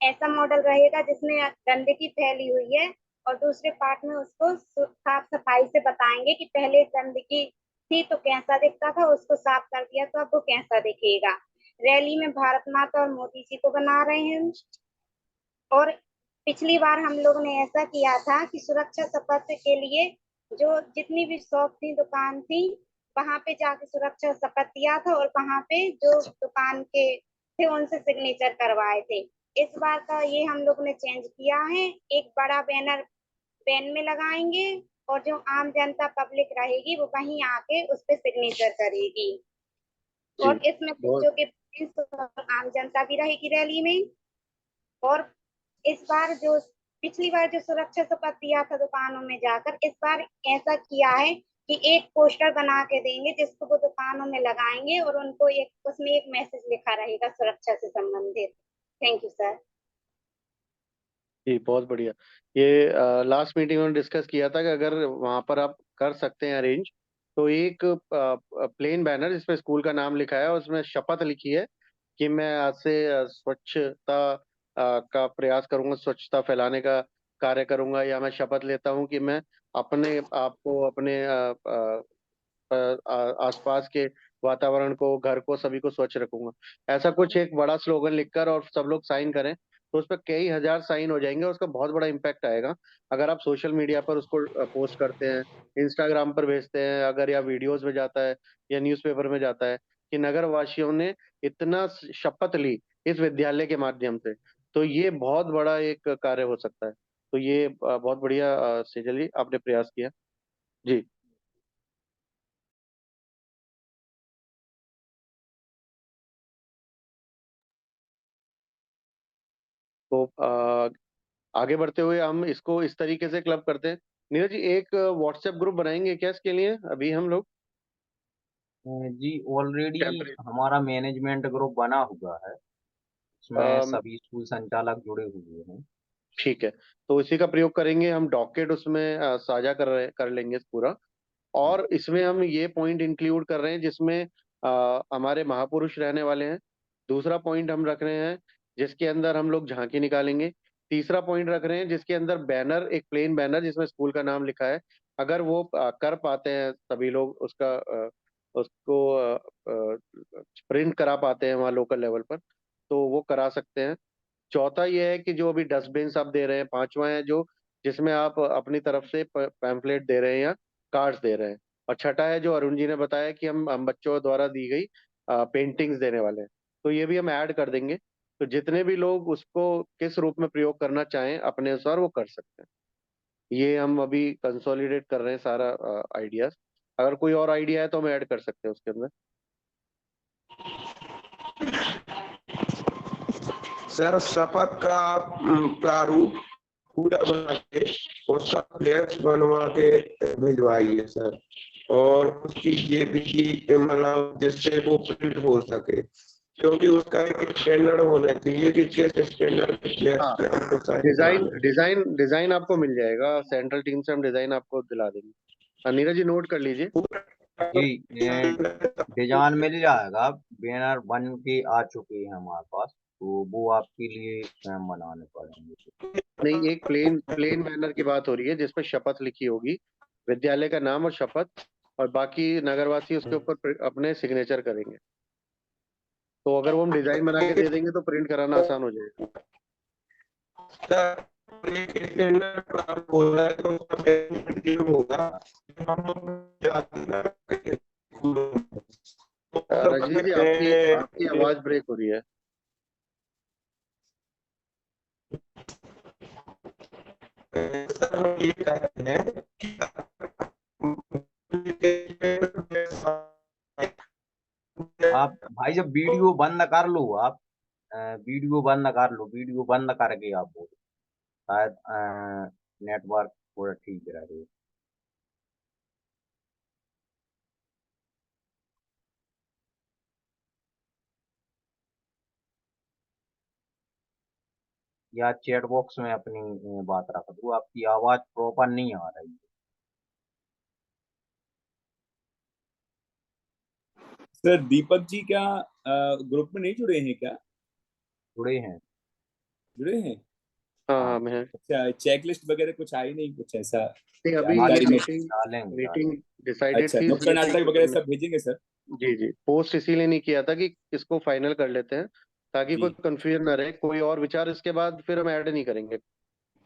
ऐसा मॉडल रहेगा जिसमें गंदगी फैली हुई है और दूसरे पार्ट में उसको साफ सफाई से बताएंगे कि पहले गंदगी थी तो कैसा दिखता था, उसको साफ कर दिया तो अब वो कैसा दिखेगा। रैली में भारत माता और मोदी जी को बना रहे हैं। और पिछली बार हम लोग ने ऐसा किया था कि सुरक्षा शपथ के लिए जो जितनी भी शॉप थी, दुकान थी, वहां पे जाके सुरक्षा शपथ दिया था और वहां पे जो दुकान के थे उनसे सिग्नेचर करवाए थे। इस बार का ये हम लोग ने चेंज किया है, एक बड़ा बैनर बैन में लगाएंगे और जो आम जनता पब्लिक रहेगी वो वहीं आके उस पे सिग्नेचर करेगी। जी और इसमें बहुत बच्चों के पेरेंट्स और आम जनता भी रहेगी रैली में। और इस बार जो पिछली बार जो सुरक्षा शपथ दिया था दुकानों में जाकर, इस बार ऐसा किया है कि एक पोस्टर बना के देंगे जिसको वो दुकानों में लगाएंगे और उनको एक उसमें एक मैसेज लिखा रहेगा सुरक्षा से संबंधित। Thank you sir. जी, बहुत बढ़िया। ये लास्ट मीटिंग में डिस्कस किया था कि अगर वहां पर आप कर सकते हैं अरेंज, तो एक प्लेन बैनर जिसमें स्कूल का नाम लिखा है, उसमें शपथ लिखी है कि मैं आज से स्वच्छता का प्रयास करूंगा, स्वच्छता फैलाने का कार्य करूंगा, या मैं शपथ लेता हूं कि मैं अपने आप को, अपने आसपास के वातावरण को, घर को, सभी को स्वच्छ रखूंगा। ऐसा कुछ एक बड़ा स्लोगन लिखकर और सब लोग साइन करें तो उस पर कई हजार साइन हो जाएंगे और उसका बहुत बड़ा इम्पैक्ट आएगा। अगर आप सोशल मीडिया पर उसको पोस्ट करते हैं, इंस्टाग्राम पर भेजते हैं, अगर या वीडियोस में जाता है या न्यूज़पेपर में जाता है कि नगर वासियों ने इतना शपथ ली इस विद्यालय के माध्यम से, तो ये बहुत बड़ा एक कार्य हो सकता है। तो ये बहुत बढ़िया सेजल जी आपने प्रयास किया। जी तो आगे बढ़ते हुए हम इसको इस तरीके से क्लब करते हैं। नीरज जी, एक व्हाट्सएप ग्रुप बनाएंगे क्या इसके लिए अभी हम लोग? जी ऑलरेडी टेम्परेरी। हमारा मैनेजमेंट ग्रुप बना हुआ है, उसमें सभी स्कूल संचालक जुड़े हुए हैं। ठीक है, तो इसी का प्रयोग करेंगे हम। डॉकेट उसमें साझा कर लेंगे पूरा। और इसमें हम ये पॉइंट इंक्लूड कर रहे हैं जिसमें हमारे महापुरुष रहने वाले हैं। दूसरा पॉइंट हम रख रहे हैं जिसके अंदर हम लोग झांकी निकालेंगे। तीसरा पॉइंट रख रहे हैं जिसके अंदर बैनर, एक प्लेन बैनर जिसमें स्कूल का नाम लिखा है, अगर वो कर पाते हैं सभी लोग उसको प्रिंट करा पाते हैं वहाँ लोकल लेवल पर, तो वो करा सकते हैं। चौथा ये है कि जो अभी डस्टबिन आप दे रहे हैं, पांचवा है जो जिसमें आप अपनी तरफ से पैम्फलेट दे रहे हैं या कार्ड्स दे रहे हैं, और छठा है जो अरुण जी ने बताया कि हम बच्चों द्वारा दी गई पेंटिंग्स देने वाले हैं, तो ये भी हम ऐड कर देंगे। तो जितने भी लोग उसको किस रूप में प्रयोग करना चाहें अपने अनुसार वो कर सकते हैं। ये हम अभी कंसोलिडेट कर रहे हैं सारा आइडियाज। अगर कोई और आइडिया है तो हम ऐड कर सकते हैं उसके अंदर। सर शपथ का प्रारूप पूरा बना के उसका फ्लेक्स बनवा के भिजवाइए सर, और उसकी जेपीजी मतलब जिससे वो प्रिंट हो सके, क्योंकि उसका एक स्टैंडर्ड होना चाहिए कि किस स्टैंडर्ड डिजाइन आपको मिल जाएगा, सेंट्रल टीम से हम डिजाइन आपको दिला देंगे। नीरज जी नोट कर लीजिए। जी, डिजाइन मिल जाएगा, बैनर बन के आ चुके हैं हमारे पास, तो वो आपके लिए स्वयं बनाने पड़ेंगे। नहीं, एक प्लेन बैनर की बात हो रही है जिसपे शपथ लिखी होगी, विद्यालय का नाम और शपथ, और बाकी नगरवासी उसके ऊपर अपने सिग्नेचर करेंगे। तो अगर वो हम डिजाइन बना के दे देंगे तो प्रिंट कराना आसान हो जाएगा। रजनी जी आपकी आवाज ब्रेक हो रही है। आप भाई जब वीडियो बंद कर लो, आप वीडियो बंद कर लो, वीडियो बंद करके आप बोलो, शायद नेटवर्क थोड़ा ठीक रहे। या चैट बॉक्स में अपनी बात रख दो, आपकी आवाज प्रॉपर नहीं आ रही है। सर दीपक जी क्या ग्रुप में नहीं जुड़े हैं क्या? जुड़े हैं। जुड़े हैं? हाँ मैं अच्छा, चेकलिस्ट वगैरह कुछ आई नहीं, कुछ ऐसा नहीं, अभी जानकारी में? मीटिंग डिसाइडेड अच्छा, थी नुक्कड़ इसलिए नाटक वगैरह सब भेजेंगे सर? जी पोस्ट इसीलिए नहीं किया था कि इसको फाइनल कर लेते हैं ताकि जी कोई कंफ्यूजन ना रहे, कोई और विचार इसके बाद फिर हम ऐड नहीं करेंगे,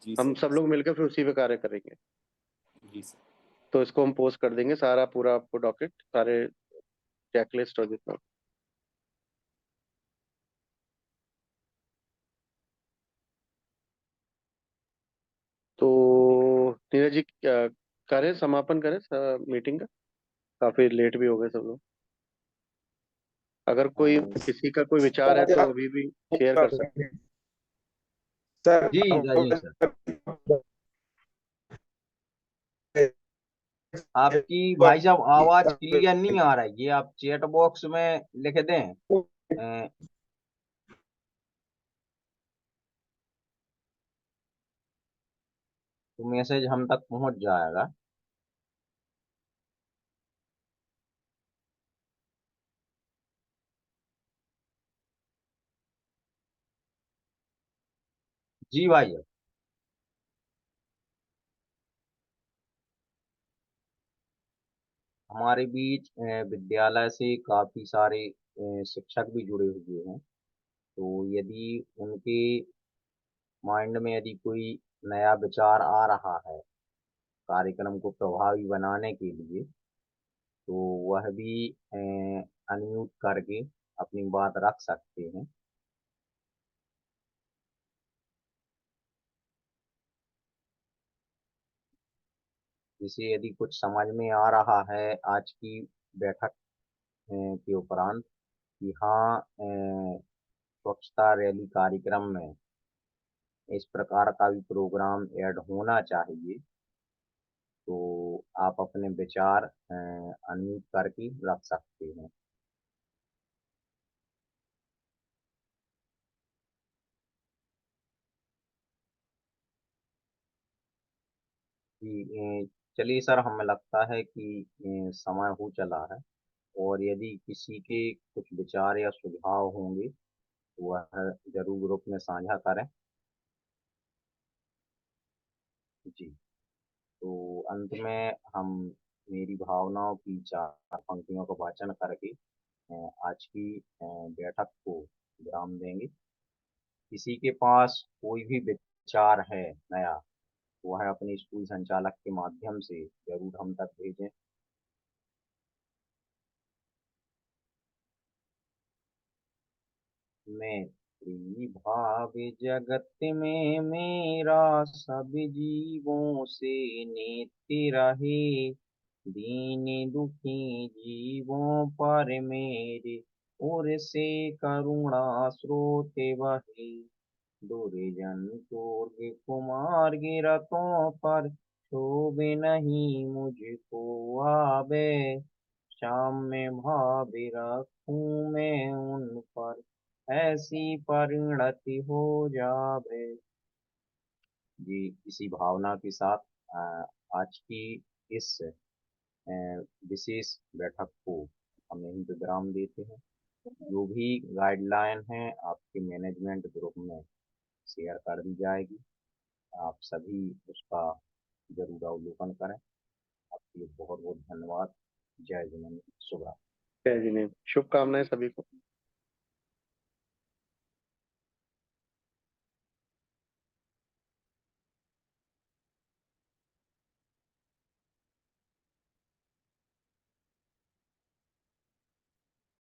जी हम सर। सब लोग मिलकर फिर उसी पे कार्य करेंगे। जी सर। तो इसको हम पोस्ट कर देंगे सारा पूरा आपको डॉकेट, सारे चेकलिस्ट और जितना। तो नीरज जी करें, समापन करें मीटिंग का, काफी लेट भी हो गए सब लोग। अगर कोई किसी का कोई विचार है तो अभी भी शेयर कर सकते हैं। सर जी राजेश सर, आपकी भाई साहब आवाज क्लियर नहीं आ रहा है, ये आप चैट बॉक्स में लिख दें, तो मैसेज हम तक पहुंच जाएगा। जी भाई साहब, हमारे बीच विद्यालय से काफी सारे शिक्षक भी जुड़े हुए हैं, तो यदि उनके माइंड में यदि कोई नया विचार आ रहा है कार्यक्रम को प्रभावी बनाने के लिए, तो वह भी अनम्यूट करके अपनी बात रख सकते हैं। जिसे यदि कुछ समझ में आ रहा है आज की बैठक के उपरांत कि हाँ, स्वच्छता रैली कार्यक्रम में इस प्रकार का भी प्रोग्राम ऐड होना चाहिए, तो आप अपने विचार अनम्यूट करके रख सकते हैं। जी चलिए सर, हमें लगता है कि समय हो चला है, और यदि किसी के कुछ विचार या सुझाव होंगे तो वह जरूर ग्रुप में साझा करें। जी। तो अंत में हम मेरी भावनाओं की 4 पंक्तियों का वाचन करके आज की बैठक को विराम देंगे। किसी के पास कोई भी विचार है नया, वह अपने स्कूल संचालक के माध्यम से जरूर हम तक भेजें। मैत्री भाव जगत में मेरा, सब जीवों से नेति रहे। दीन दुखी जीवों पर मेरे ओर से करुणा स्रोत बहे। दुर्जन दुर्ग कुमार गिरतों पर शोभे नहीं मुझको आवे। श्याम में भावी रखूं मैं उन पर, ऐसी परिणति हो जावे। जी, इसी भावना के साथ आज की इस विशेष बैठक को हम यहीं पे विराम देते हैं। जो भी गाइडलाइन है आपके मैनेजमेंट ग्रुप में शेयर कर दी जाएगी, आप सभी उसका जरूर अवलोकन करें। आपके लिए बहुत बहुत धन्यवाद। जय जिनेंद्र, शुभ रात्रि। जय जिनेंद्र, शुभकामनाएं सभी को।